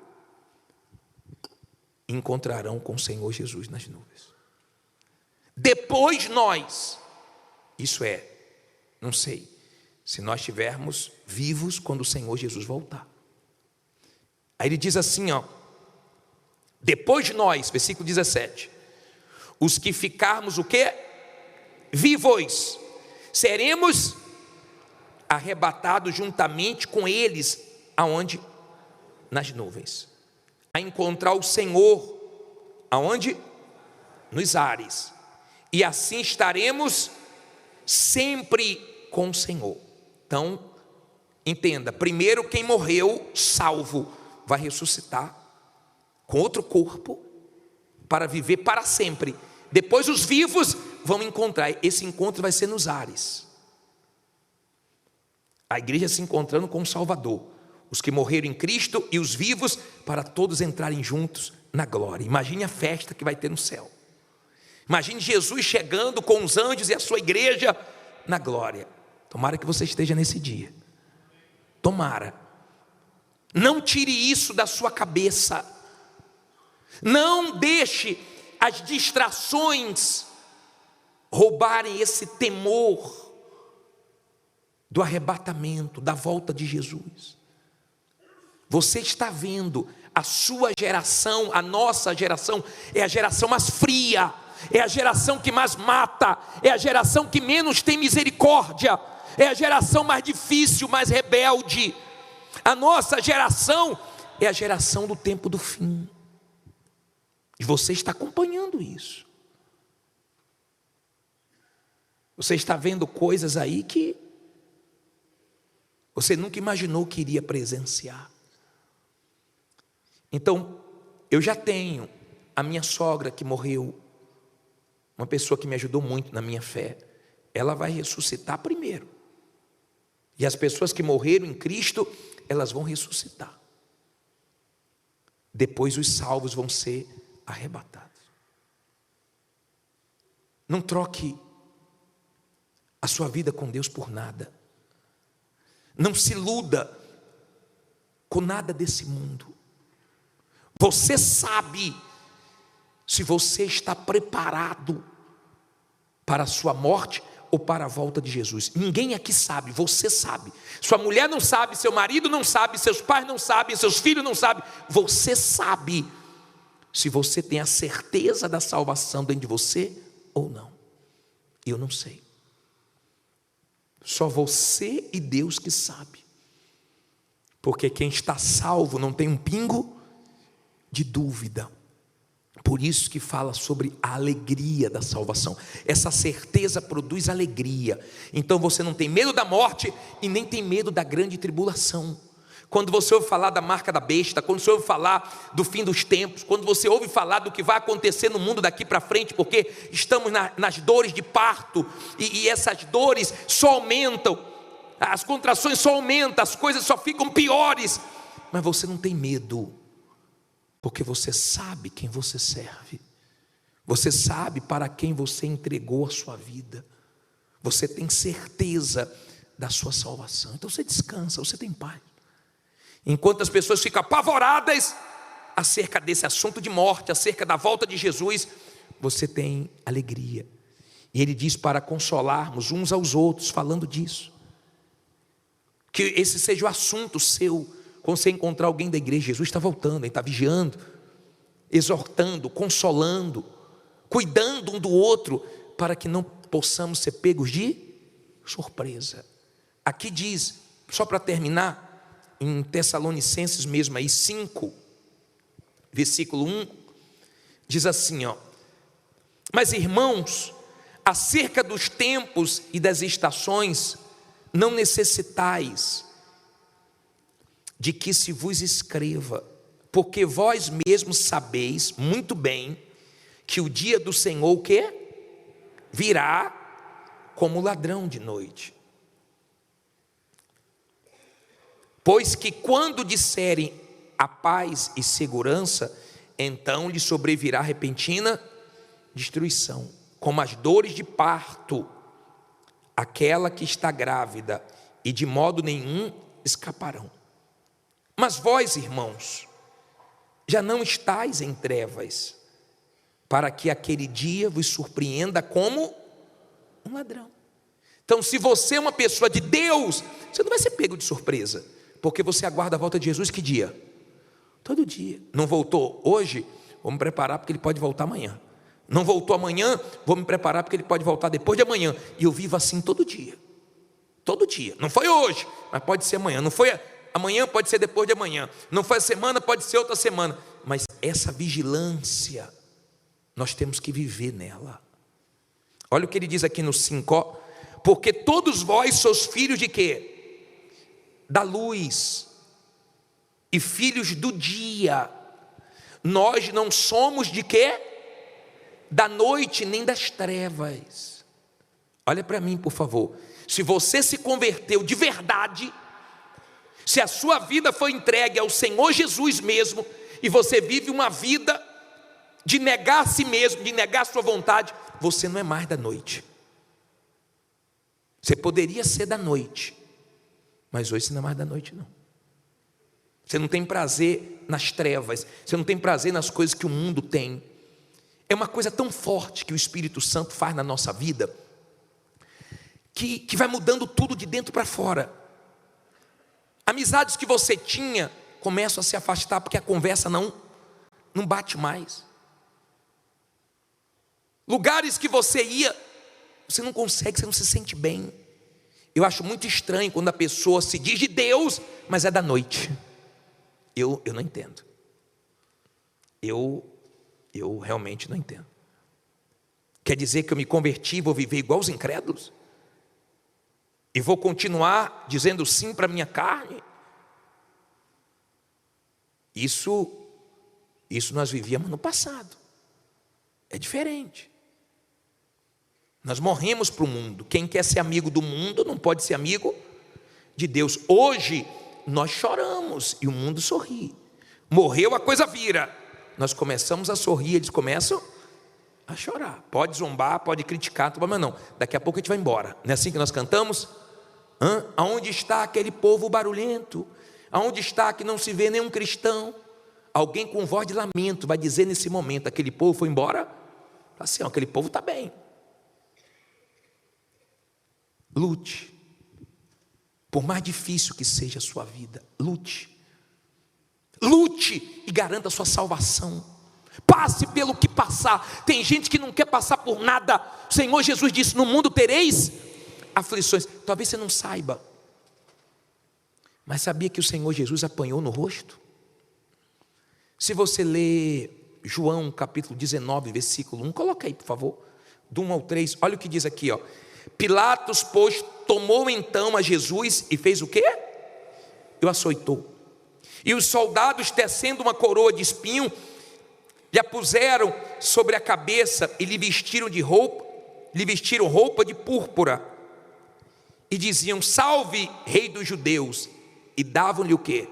e encontrarão com o Senhor Jesus nas nuvens. Depois nós, isso é, não sei, se nós estivermos vivos quando o Senhor Jesus voltar. Aí ele diz assim, depois de nós, versículo 17, os que ficarmos o quê? Vivos, seremos arrebatados juntamente com eles, aonde? Nas nuvens, a encontrar o Senhor, aonde? Nos ares, e assim estaremos sempre com o Senhor. Então, entenda, primeiro quem morreu, salvo, vai ressuscitar com outro corpo, para viver para sempre. Depois os vivos vão encontrar, esse encontro vai ser nos ares. A igreja se encontrando com o Salvador, os que morreram em Cristo e os vivos, para todos entrarem juntos na glória. Imagine a festa que vai ter no céu. Imagine Jesus chegando com os anjos e a sua igreja na glória. Tomara que você esteja nesse dia. Tomara. Não tire isso da sua cabeça. Não deixe as distrações roubarem esse temor do arrebatamento, da volta de Jesus. Você está vendo a sua geração, a nossa geração, é a geração mais fria, é a geração que mais mata, é a geração que menos tem misericórdia, é a geração mais difícil, mais rebelde. A nossa geração é a geração do tempo do fim. E você está acompanhando isso. Você está vendo coisas aí que você nunca imaginou que iria presenciar. Então, eu já tenho a minha sogra que morreu, uma pessoa que me ajudou muito na minha fé. Ela vai ressuscitar primeiro. E as pessoas que morreram em Cristo, elas vão ressuscitar. Depois os salvos vão ser arrebatados. Não troque a sua vida com Deus por nada. Não se iluda com nada desse mundo. Você sabe se você está preparado para a sua morte ou para a volta de Jesus. Ninguém aqui sabe, você sabe. Sua mulher não sabe, seu marido não sabe, seus pais não sabem, seus filhos não sabem. Você sabe se você tem a certeza da salvação dentro de você ou não. Eu não sei. Só você e Deus que sabe. Porque quem está salvo não tem um pingo de dúvida. Por isso que fala sobre a alegria da salvação. Essa certeza produz alegria. Então você não tem medo da morte e nem tem medo da grande tribulação. Quando você ouve falar da marca da besta, quando você ouve falar do fim dos tempos, quando você ouve falar do que vai acontecer no mundo daqui para frente, porque estamos nas dores de parto, e essas dores só aumentam, as contrações só aumentam, as coisas só ficam piores, mas você não tem medo, porque você sabe quem você serve, você sabe para quem você entregou a sua vida, você tem certeza da sua salvação, então você descansa, você tem paz. Enquanto as pessoas ficam apavoradas acerca desse assunto de morte, acerca da volta de Jesus, você tem alegria. E ele diz para consolarmos uns aos outros, falando disso. Que esse seja o assunto seu, quando você encontrar alguém da igreja. Jesus está voltando, ele está vigiando, exortando, consolando, cuidando um do outro, para que não possamos ser pegos de surpresa. Aqui diz, só para terminar, em Tessalonicenses mesmo aí, 5, versículo 1, diz assim, ó: mas irmãos, acerca dos tempos e das estações, não necessitais de que se vos escreva, porque vós mesmos sabeis muito bem que o dia do Senhor o quê? Virá como ladrão de noite. Pois que quando disserem a paz e segurança, então lhe sobrevirá repentina destruição, como as dores de parto, aquela que está grávida, e de modo nenhum escaparão. Mas vós, irmãos, já não estáis em trevas, para que aquele dia vos surpreenda como um ladrão. Então, se você é uma pessoa de Deus, você não vai ser pego de surpresa, porque você aguarda a volta de Jesus que dia? Todo dia. Não voltou hoje? Vou me preparar porque ele pode voltar amanhã. Não voltou amanhã? Vou me preparar porque ele pode voltar depois de amanhã. E eu vivo assim todo dia. Todo dia. Não foi hoje, mas pode ser amanhã. Não foi amanhã, pode ser depois de amanhã. Não foi a semana, pode ser outra semana. Mas essa vigilância, nós temos que viver nela. Olha o que ele diz aqui no 5, ó: porque todos vós sois filhos de quê? Da luz e filhos do dia. Nós não somos de quê? Da noite nem das trevas. Olha para mim, por favor. Se você se converteu de verdade, se a sua vida foi entregue ao Senhor Jesus mesmo, e você vive uma vida de negar a si mesmo, de negar a sua vontade, você não é mais da noite. Você poderia ser da noite, mas hoje você não é mais da noite, não. Você não tem prazer nas trevas, você não tem prazer nas coisas que o mundo tem. É uma coisa tão forte que o Espírito Santo faz na nossa vida, que vai mudando tudo de dentro para fora. Amizades que você tinha começam a se afastar, porque a conversa não bate mais. Lugares que você ia, você não consegue, você não se sente bem. Eu acho muito estranho quando a pessoa se diz de Deus, mas é da noite. Eu não entendo. Eu realmente não entendo. Quer dizer que eu me converti e vou viver igual os incrédulos? E vou continuar dizendo sim para a minha carne? Isso nós vivíamos no passado. É diferente. Nós morremos para o mundo. Quem quer ser amigo do mundo não pode ser amigo de Deus. Hoje nós choramos e o mundo sorri. Morreu, a coisa vira. Nós começamos a sorrir, eles começam a chorar. Pode zombar, pode criticar, mas não. Daqui a pouco a gente vai embora. Não é assim que nós cantamos? Aonde está aquele povo barulhento? Aonde está que não se vê nenhum cristão? Alguém com voz de lamento vai dizer nesse momento: aquele povo foi embora? Assim, aquele povo está bem. Lute. Por mais difícil que seja a sua vida, lute. Lute e garanta a sua salvação. Passe pelo que passar. Tem gente que não quer passar por nada. O Senhor Jesus disse: no mundo tereis aflições. Talvez você não saiba, mas sabia que o Senhor Jesus apanhou no rosto? Se você ler João capítulo 19, versículo 1, coloca aí por favor, do 1 ao 3, olha o que diz aqui, ó. Pilatos, pois, tomou então a Jesus e fez o quê? E o açoitou. E os soldados, tecendo uma coroa de espinho, lhe a puseram sobre a cabeça e lhe vestiram roupa de púrpura. E diziam: salve, rei dos judeus. E davam-lhe o quê?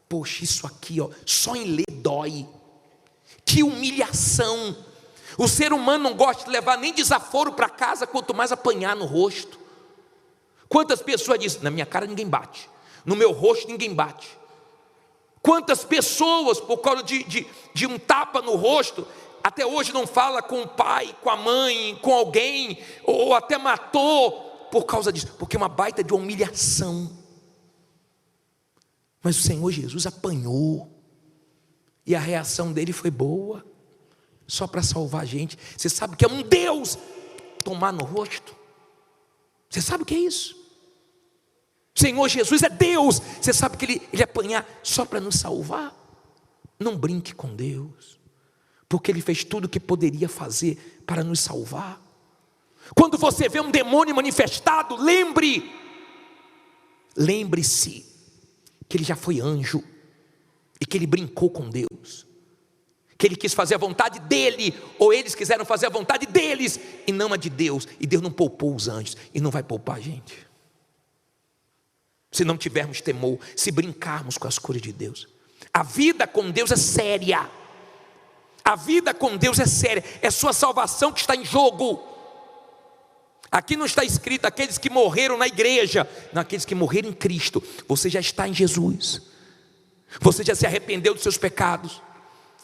Poxa, isso aqui, ó, só em ler dói. Que humilhação. O ser humano não gosta de levar nem desaforo para casa, quanto mais apanhar no rosto. Quantas pessoas dizem: na minha cara ninguém bate, no meu rosto ninguém bate. Quantas pessoas, por causa de um tapa no rosto, até hoje não fala com o pai, com a mãe, com alguém, ou até matou por causa disso, porque é uma baita de uma humilhação. Mas o Senhor Jesus apanhou, e a reação dele foi boa, só para salvar a gente. Você sabe que é um Deus tomar no rosto? Você sabe o que é isso? Senhor Jesus é Deus. Você sabe que Ele apanhar só para nos salvar? Não brinque com Deus, porque Ele fez tudo o que poderia fazer para nos salvar. Quando você vê um demônio manifestado, lembre-se que ele já foi anjo e que ele brincou com Deus, que ele quis fazer a vontade dele, ou eles quiseram fazer a vontade deles e não a de Deus, e Deus não poupou os anjos e não vai poupar a gente, se não tivermos temor, se brincarmos com as coisas de Deus. A vida com Deus é séria, a vida com Deus é séria, é sua salvação que está em jogo. Aqui não está escrito aqueles que morreram na igreja, não, aqueles que morreram em Cristo. Você já está em Jesus, você já se arrependeu dos seus pecados,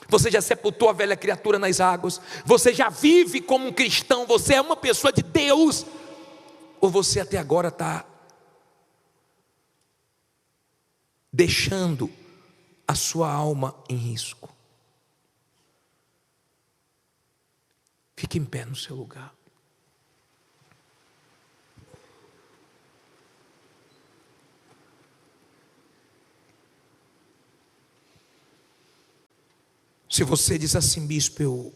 você já sepultou a velha criatura nas águas, você já vive como um cristão, você é uma pessoa de Deus. Ou você até agora está deixando a sua alma em risco? Fique em pé no seu lugar. Se você diz assim: bispo,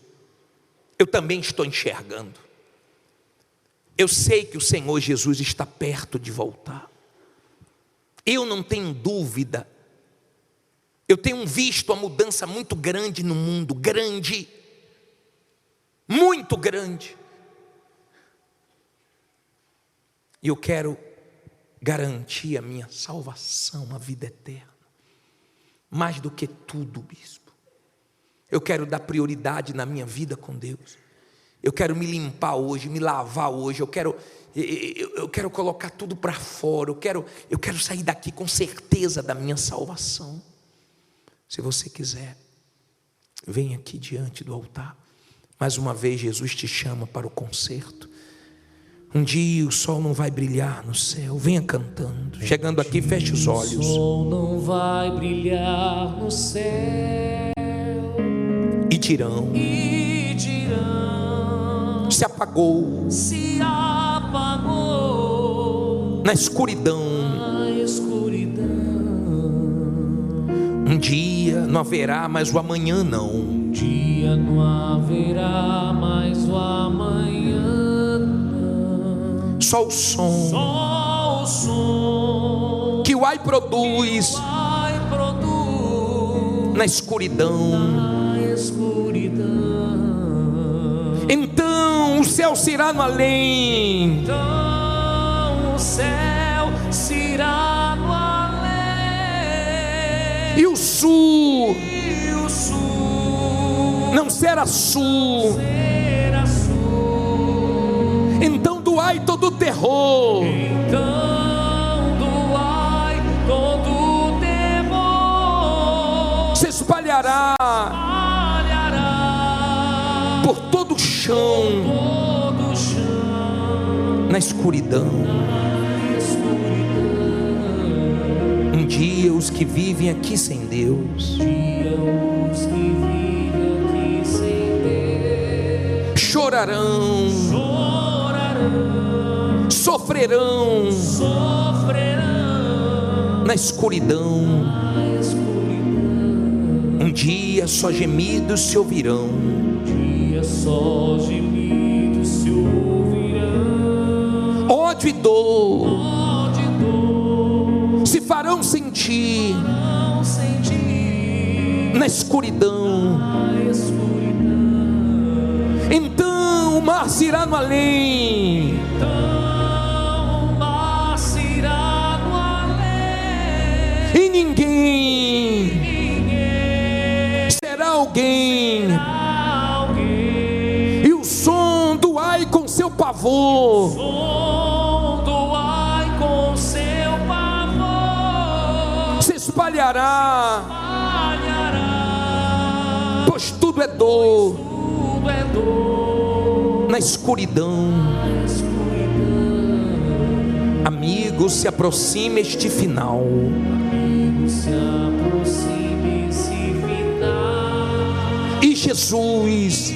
eu também estou enxergando, eu sei que o Senhor Jesus está perto de voltar, eu não tenho dúvida, eu tenho visto uma mudança muito grande no mundo, grande, muito grande, e eu quero garantir a minha salvação, a vida eterna, mais do que tudo, bispo. Eu quero dar prioridade na minha vida com Deus. Eu quero me limpar hoje, me lavar hoje. Eu quero colocar tudo para fora. Eu quero sair daqui com certeza da minha salvação. Se você quiser, vem aqui diante do altar. Mais uma vez Jesus te chama para o concerto. Um dia o sol não vai brilhar no céu. Venha cantando. Chegando aqui, feche os olhos. O sol não vai brilhar no céu. E dirão, se apagou, na escuridão. Um dia não haverá mais o amanhã, não. Um dia não haverá mais o amanhã, não. Só o som que o ai produz na escuridão. Então o céu se irá no além. Então o céu se irá no além. E o sul não será sul. Então do ai todo terror. Então do ai todo terror se espalhará por todo o chão, na escuridão. Um dia os que vivem aqui sem Deus chorarão, sofrerão na escuridão. Um dia só gemidos se ouvirão. Só gemidos se ouvirão. Ódio e dor se farão sentir na escuridão. Então o mar se irá no além. E ninguém será alguém. Com seu pavor, se espalhará, pois tudo é dor na escuridão. Amigo, se aproxima este final. E Jesus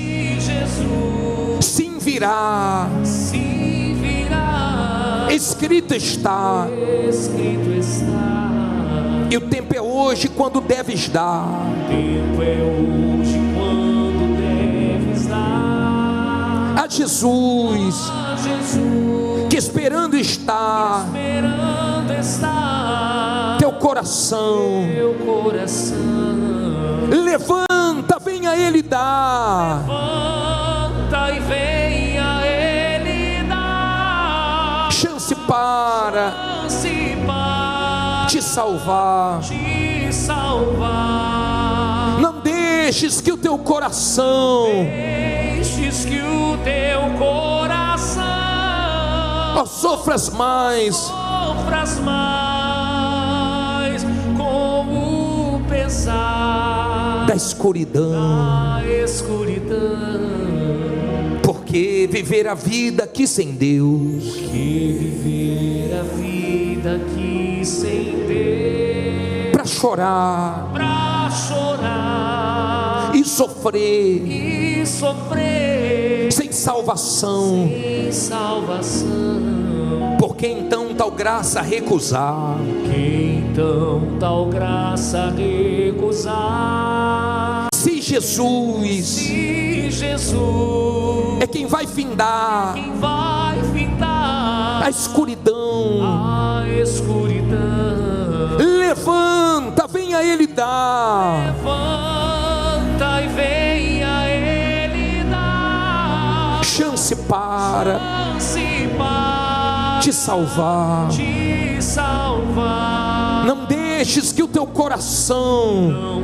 se virá escrito está. E o tempo é hoje quando deves dar. O tempo é hoje quando deves dar A Jesus, que esperando está teu coração. Levanta, venha Ele dar. Levanta e venha Ele dar Chance para te salvar. Não deixes que o teu coração sofras mais com o pesar da escuridão. Porque viver a vida aqui sem Deus, para chorar e sofrer sem salvação, por que então tal graça recusar? Se Jesus é quem vai findar a escuridão, levanta, venha Ele dar. Levanta e venha Ele dar Chance para te salvar. Não deixes que o teu coração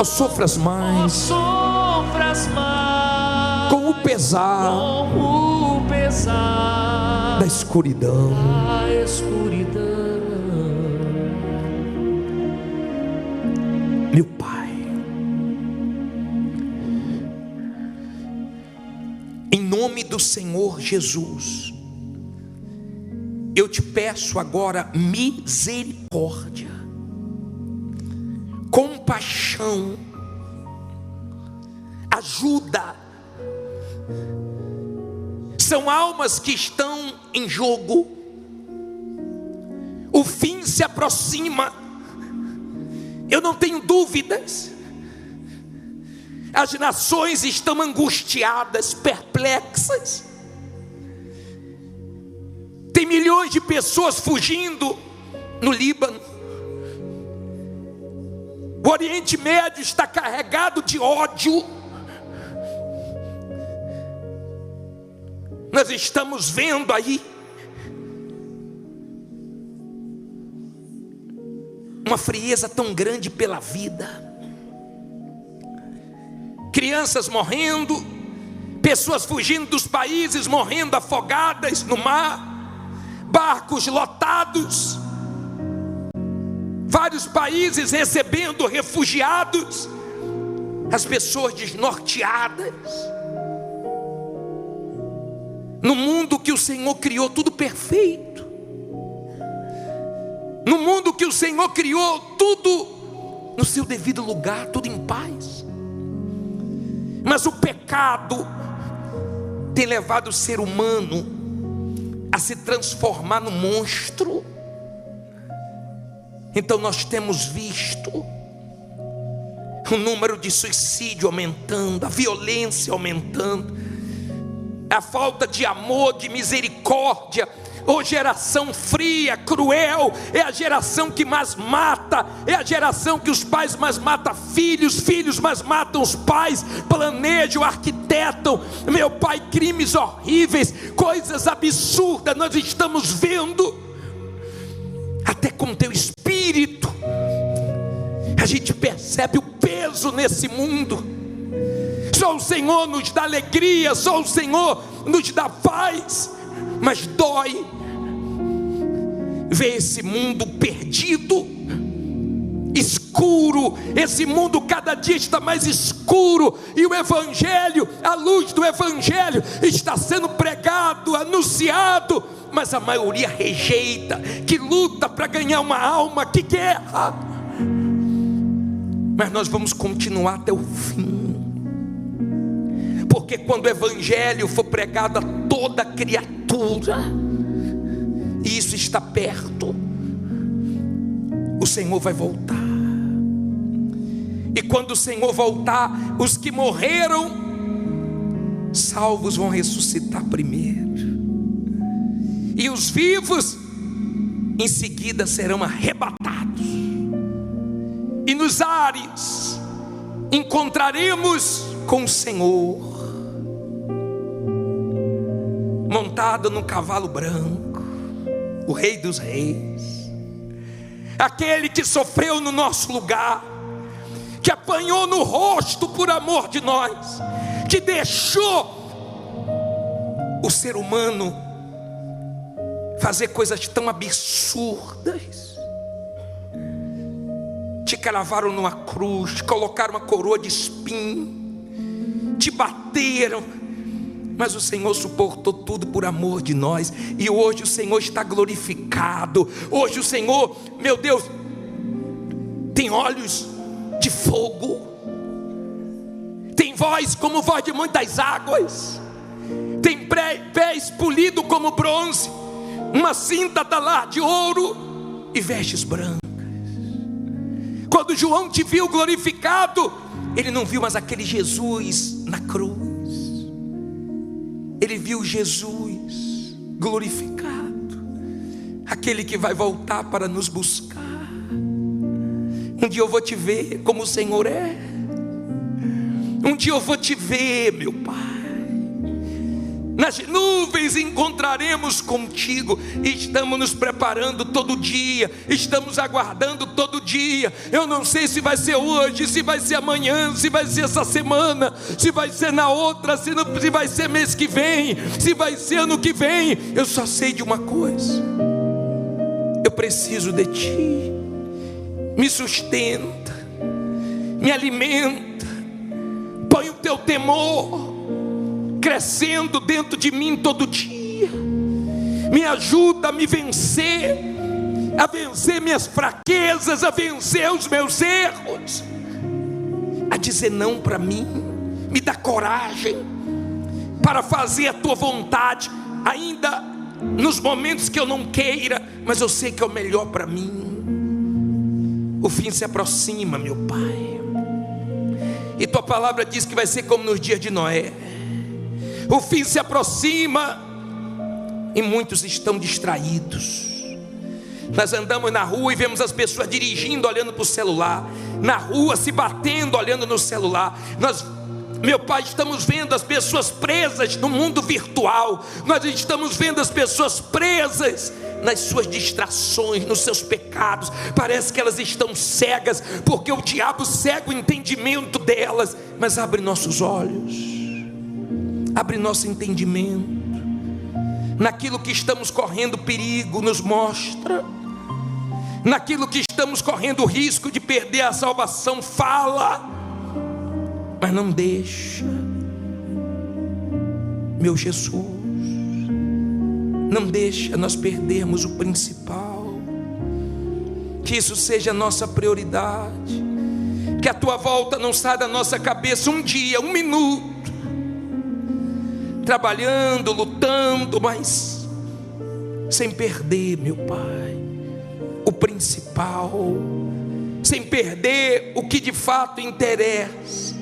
sofras mais com o pesar da escuridão. Meu Pai, em nome do Senhor Jesus, eu te peço agora misericórdia, compaixão, ajuda. São almas que estão em jogo, o fim se aproxima, eu não tenho dúvidas. As nações estão angustiadas, perplexas. Tem milhões de pessoas fugindo no Líbano. O Oriente Médio está carregado de ódio. Nós estamos vendo aí uma frieza tão grande pela vida. Crianças morrendo, pessoas fugindo dos países, morrendo afogadas no mar, barcos lotados, vários países recebendo refugiados, as pessoas desnorteadas. No mundo que o Senhor criou tudo perfeito, no mundo que o Senhor criou tudo no seu devido lugar, tudo em paz. Mas o pecado tem levado o ser humano a se transformar num monstro. Então nós temos visto o número de suicídio aumentando, a violência aumentando, a falta de amor, de misericórdia. Ô geração fria, cruel, é a geração que mais mata, é a geração que os pais mais matam filhos, filhos mais matam os pais, planejam, arquitetam, meu Pai, crimes horríveis, coisas absurdas nós estamos vendo, até com teu Espírito, a gente percebe o peso nesse mundo. Só o Senhor nos dá alegria, só o Senhor nos dá paz, mas dói ver esse mundo perdido, escuro. Esse mundo cada dia está mais escuro, e o Evangelho, a luz do Evangelho está sendo pregado, anunciado, mas a maioria rejeita, que luta para ganhar uma alma, que guerra. Mas nós vamos continuar até o fim, porque Porque quando o evangelho for pregado a toda criatura, e isso está perto, o Senhor vai voltar. E quando o Senhor voltar, os que morreram salvos vão ressuscitar primeiro, e os vivos em seguida serão arrebatados, e nos ares encontraremos com o Senhor, montado num cavalo branco, o Rei dos Reis, aquele que sofreu no nosso lugar, que apanhou no rosto por amor de nós, que deixou o ser humano fazer coisas tão absurdas. Te cravaram numa cruz, colocaram uma coroa de espinho, te bateram, mas o Senhor suportou tudo por amor de nós. E hoje o Senhor está glorificado. Hoje o Senhor, meu Deus, tem olhos de fogo, tem voz como voz de muitas águas, tem pés polidos como bronze, uma cinta talar de ouro e vestes brancas. Quando João te viu glorificado, ele não viu mais aquele Jesus na cruz, ele viu Jesus glorificado, aquele que vai voltar para nos buscar. Um dia eu vou te ver como o Senhor é. Um dia eu vou te ver, meu Pai. Nas nuvens encontraremos contigo. E estamos nos preparando todo dia, estamos aguardando todo dia. Eu não sei se vai ser hoje, se vai ser amanhã, se vai ser essa semana, se vai ser na outra, se vai ser mês que vem, se vai ser ano que vem. Eu só sei de uma coisa: eu preciso de ti. Me sustenta, me alimenta, põe o teu temor crescendo dentro de mim todo dia, me ajuda a me vencer, a vencer minhas fraquezas, a vencer os meus erros, a dizer não para mim. Me dá coragem para fazer a tua vontade, ainda nos momentos que eu não queira, mas eu sei que é o melhor para mim. O fim se aproxima, meu Pai, e tua palavra diz que vai ser como nos dias de Noé. O fim se aproxima e muitos estão distraídos. Nós andamos na rua e vemos as pessoas dirigindo, olhando para o celular, na rua se batendo, olhando no celular. Nós, meu Pai, estamos vendo as pessoas presas no mundo virtual. Nós estamos vendo as pessoas presas nas suas distrações, nos seus pecados. Parece que elas estão cegas, porque o diabo cega o entendimento delas. Mas abre nossos olhos, abre nosso entendimento. Naquilo que estamos correndo perigo, nos mostra. Naquilo que estamos correndo risco de perder a salvação, fala. Mas não deixa, meu Jesus, não deixa nós perdermos o principal. Que isso seja a nossa prioridade. Que a tua volta não saia da nossa cabeça um dia, um minuto, trabalhando, lutando, mas sem perder, meu Pai, o principal, sem perder o que de fato interessa,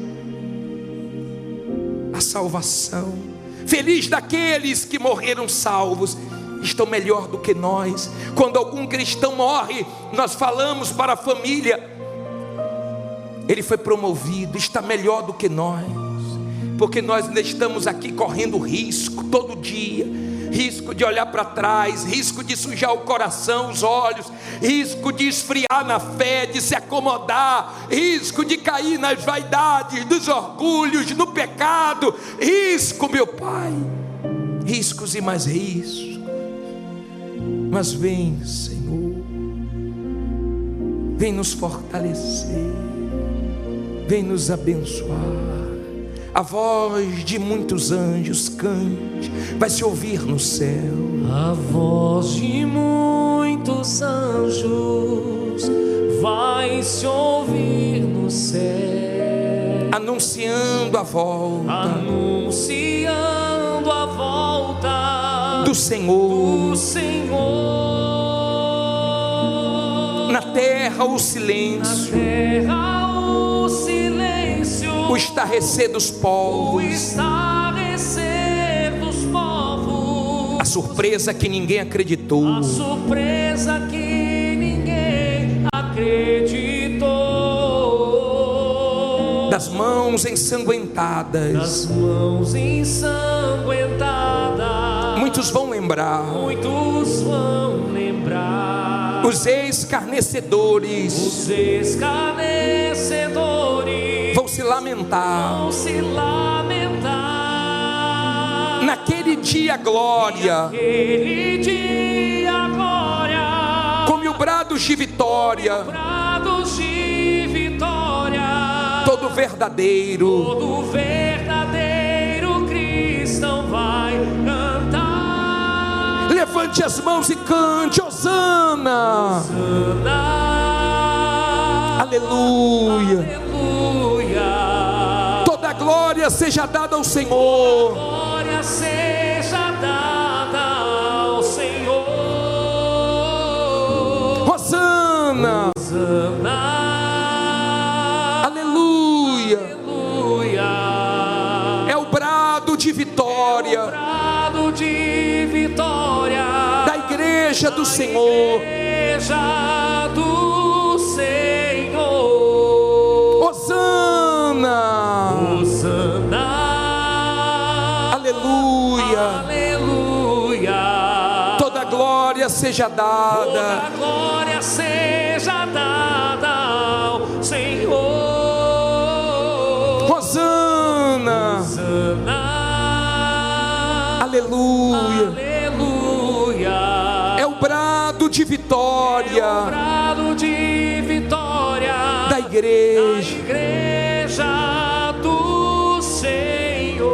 a salvação. Feliz daqueles que morreram salvos, estão melhor do que nós. Quando algum cristão morre, nós falamos para a família: ele foi promovido, está melhor do que nós. Porque nós ainda estamos aqui correndo risco todo dia, risco de olhar para trás, risco de sujar o coração, os olhos, risco de esfriar na fé, de se acomodar, risco de cair nas vaidades, dos orgulhos, no pecado, risco, meu Pai, riscos e mais riscos. Mas vem, Senhor, vem nos fortalecer, vem nos abençoar. A voz de muitos anjos cante, vai se ouvir no céu. A voz de muitos anjos vai se ouvir no céu, anunciando anunciando a volta, anunciando a volta do Senhor. do Senhor. Na terra o Na silêncio, terra o silêncio, o estarrecer dos o povos, estarrecer dos povos, a surpresa que ninguém acreditou, a surpresa que ninguém acreditou, das mãos ensanguentadas. das mãos ensanguentadas. Muitos vão lembrar, Muitos vão lembrar, os escarnecedores os escarnecedores vão se lamentar. vão se lamentar. Naquele dia, glória, Naquele dia, glória, com mil brados de vitória, brados de vitória, todo verdadeiro todo verdadeiro cristão vai cantar. levante as mãos e cante: Hosana, aleluia. Aleluia. Toda a glória seja dada ao Senhor. Glória seja dada ao Senhor. Hosana, aleluia. Aleluia. É o brado de vitória Brado de vitória da igreja do Senhor. Igreja do Senhor. Hosana, Hosana. aleluia. Aleluia. Toda glória seja Toda dada. glória seja dada ao Senhor. Hosana, Hosana. aleluia. Aleluia. É o brado de vitória Brado de vitória da igreja. igreja do Senhor.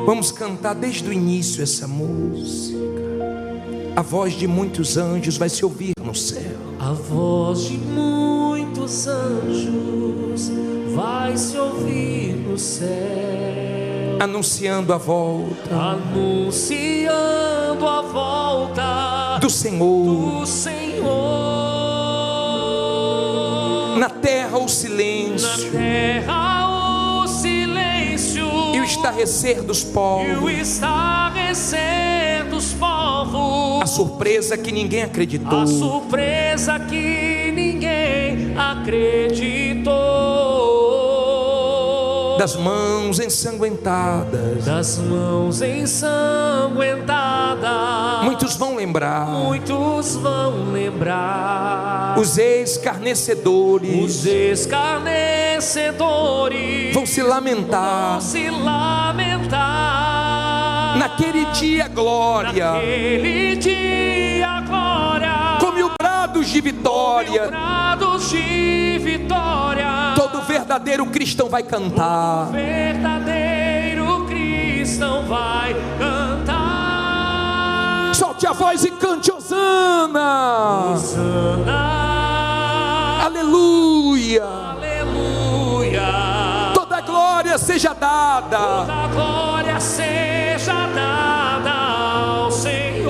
Vamos cantar desde o início essa música. A voz de muitos anjos vai se ouvir no céu. A voz de muitos anjos vai se ouvir no céu, Anunciando a volta anunciando a volta do Senhor. do Senhor. Na terra o Na silêncio terra o silêncio e o estarrecer dos e o povos. estarrecer dos povos. A surpresa que ninguém acreditou. A surpresa que ninguém acreditou. Das mãos ensanguentadas. Das mãos ensanguentadas. Muitos vão lembrar. Muitos vão lembrar. Os escarnecedores Os escarnecedores vão se lamentar. vão se lamentar. Naquele dia, glória, Naquele dia, glória, com mil brados de vitória, brados de vitória, todo verdadeiro cristão vai cantar. verdadeiro cristão vai cantar. Solte a voz e cante: Hosana, Hosana. aleluia. Aleluia. Toda glória seja dada Toda glória seja dada ao Senhor.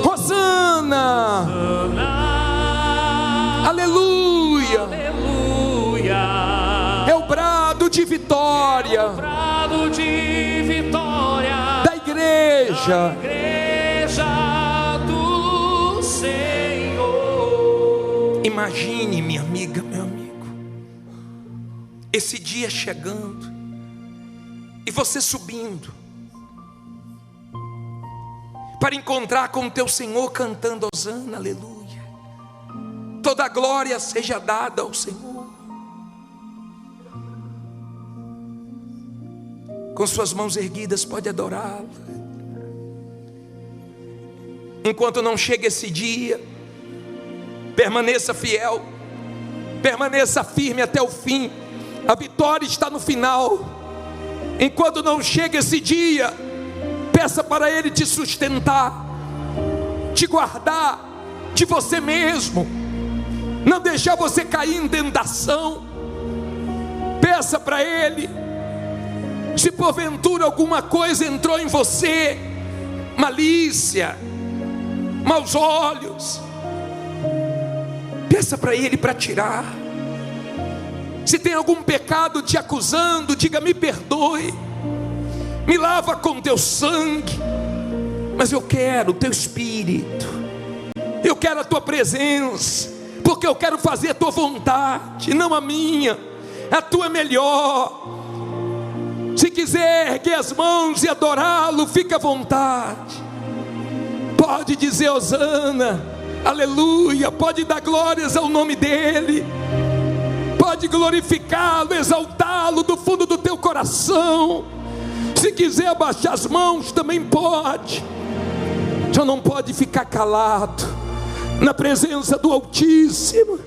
Hosana, Hosana. aleluia. Aleluia. É o brado de vitória Brado de vitória da igreja. igreja do Senhor. Imagine, minha amiga, meu amigo, esse dia chegando e você subindo para encontrar com o teu Senhor, cantando Hosana, aleluia. Toda glória seja dada ao Senhor. Com suas mãos erguidas, pode adorá-lo. Enquanto não chega esse dia, permaneça fiel, permaneça firme até o fim. A vitória está no final. Enquanto não chega esse dia, peça para Ele te sustentar, te guardar de você mesmo, não deixar você cair em tentação. Peça para Ele. Se porventura alguma coisa entrou em você, malícia, maus olhos, peça para Ele para tirar. Se tem algum pecado te acusando, diga: me perdoe, me lava com teu sangue. Mas eu quero o teu Espírito, eu quero a tua presença, porque eu quero fazer a tua vontade, não a minha. A tua é melhor. Se quiser erguer as mãos e adorá-lo, fica à vontade. Pode dizer hosana, aleluia. Pode dar glórias ao nome dEle. Pode glorificá-lo, exaltá-lo do fundo do teu coração. Se quiser abaixar as mãos, também pode. Só não pode ficar calado na presença do Altíssimo.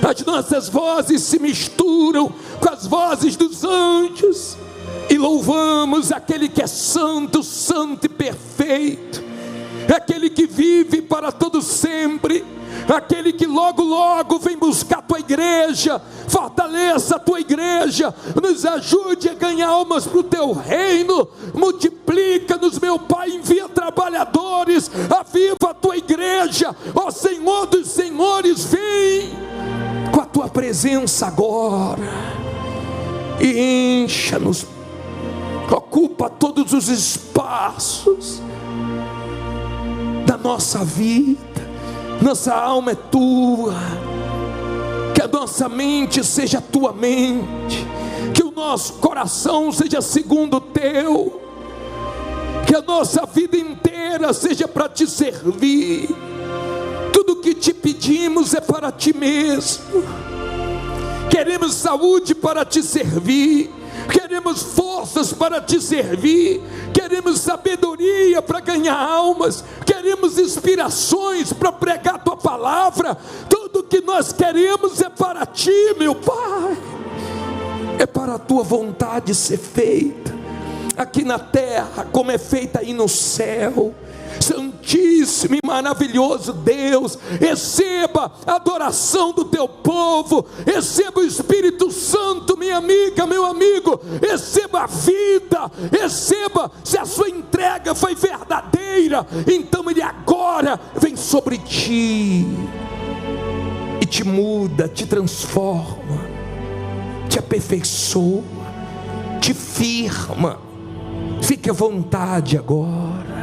As nossas vozes se misturam com as vozes dos anjos e louvamos aquele que é santo, santo e perfeito, aquele que vive para todo sempre, aquele que logo logo vem buscar a tua igreja. Fortaleça a tua igreja, nos ajude a ganhar almas para o teu reino. Multiplica-nos, meu Pai, envia trabalhadores, aviva a tua igreja. Ó Senhor dos senhores, vem com a tua presença agora e encha-nos, ocupa todos os espaços da nossa vida. Nossa alma é tua, que a nossa mente seja a tua mente, que o nosso coração seja segundo o teu, que a nossa vida inteira seja para te servir. Tudo que te pedimos é para ti mesmo. Queremos saúde para te servir, queremos forças para te servir, queremos sabedoria para ganhar almas, queremos inspirações para pregar a tua palavra. Tudo que nós queremos é para ti, meu Pai. É para a tua vontade ser feita aqui na terra como é feita aí no céu. Santíssimo e maravilhoso Deus, receba a adoração do teu povo, receba o Espírito Santo, minha amiga, meu amigo, receba a vida, receba. Se a sua entrega foi verdadeira, então Ele agora vem sobre ti e te muda, te transforma, te aperfeiçoa, te firma. Fique à vontade agora.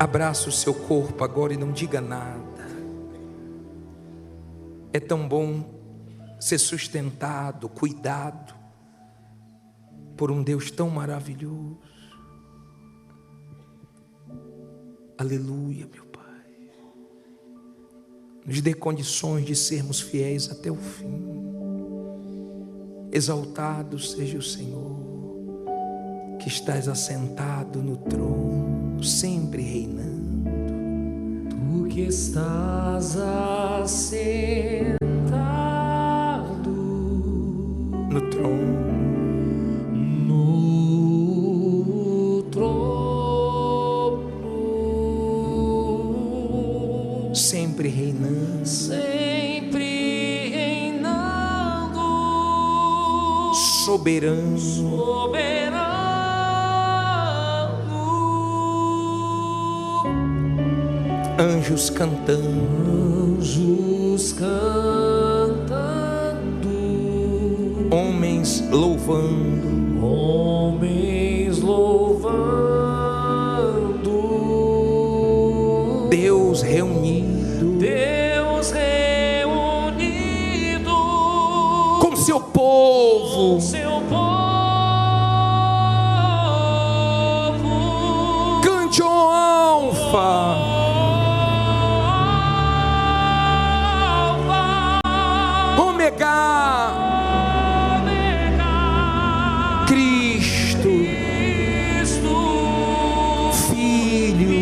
Abraça o seu corpo agora e não diga nada. É tão bom ser sustentado, cuidado por um Deus tão maravilhoso. Aleluia, meu Pai. Nos dê condições de sermos fiéis até o fim. Exaltado seja o Senhor, que estás assentado no trono, sempre reinando. Tu que estás assentado No trono, sempre reinando, soberano, anjos cantando, homens louvando, Deus reunido, com seu povo, cante, ó alfa, ômega, Cristo, Filho,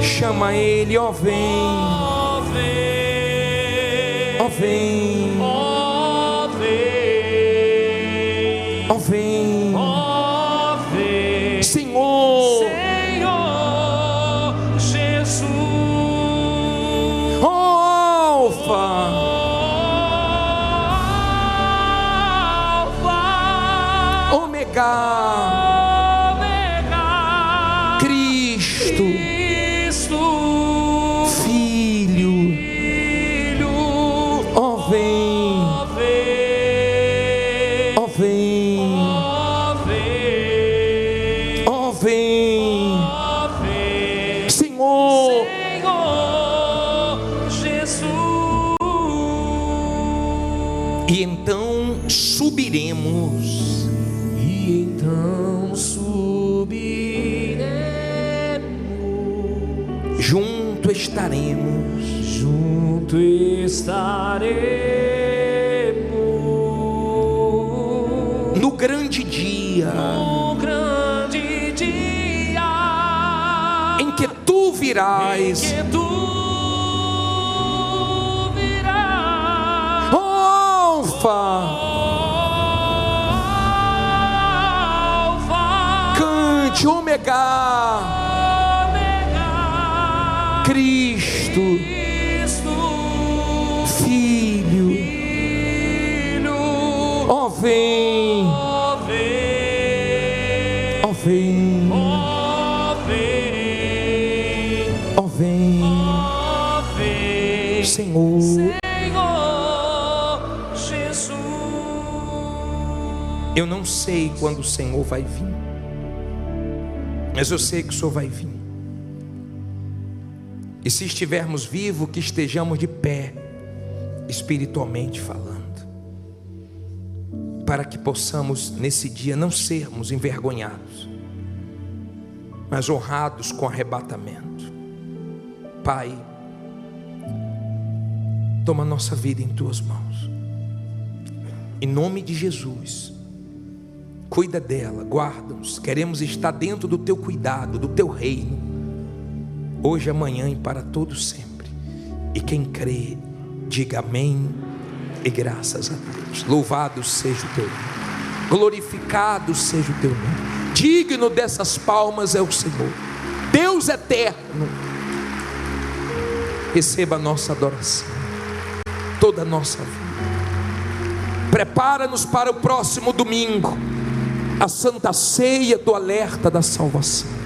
chama Ele, ó vem, ó vem, ó vem, Senhor, Jesus, ó alfa, ômega, Cristo, Filho, ó vem, ó vem, ó vem, Senhor, Jesus. e então subiremos, junto estaremos, no grande dia, em que tu virás, ó alfa, cante, ômega, Cristo, Filho, ó vem, ó vem, ó vem, Senhor, Jesus. eu não sei quando o Senhor vai vir, mas eu sei que o Senhor vai vir. E se estivermos vivos, que estejamos de pé, espiritualmente falando, para que possamos nesse dia não sermos envergonhados, mas honrados com arrebatamento. Pai, toma nossa vida em tuas mãos, em nome de Jesus. Cuida dela, guarda-nos. Queremos estar dentro do teu cuidado, do teu reino, hoje, amanhã e para todo sempre. E quem crê, diga amém e graças a Deus. Louvado seja o teu nome, glorificado seja o teu nome. Digno dessas palmas é o Senhor, Deus eterno. Receba a nossa adoração, toda a nossa vida. Prepara-nos para o próximo domingo, a Santa Ceia do Alerta da Salvação.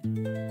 Amém.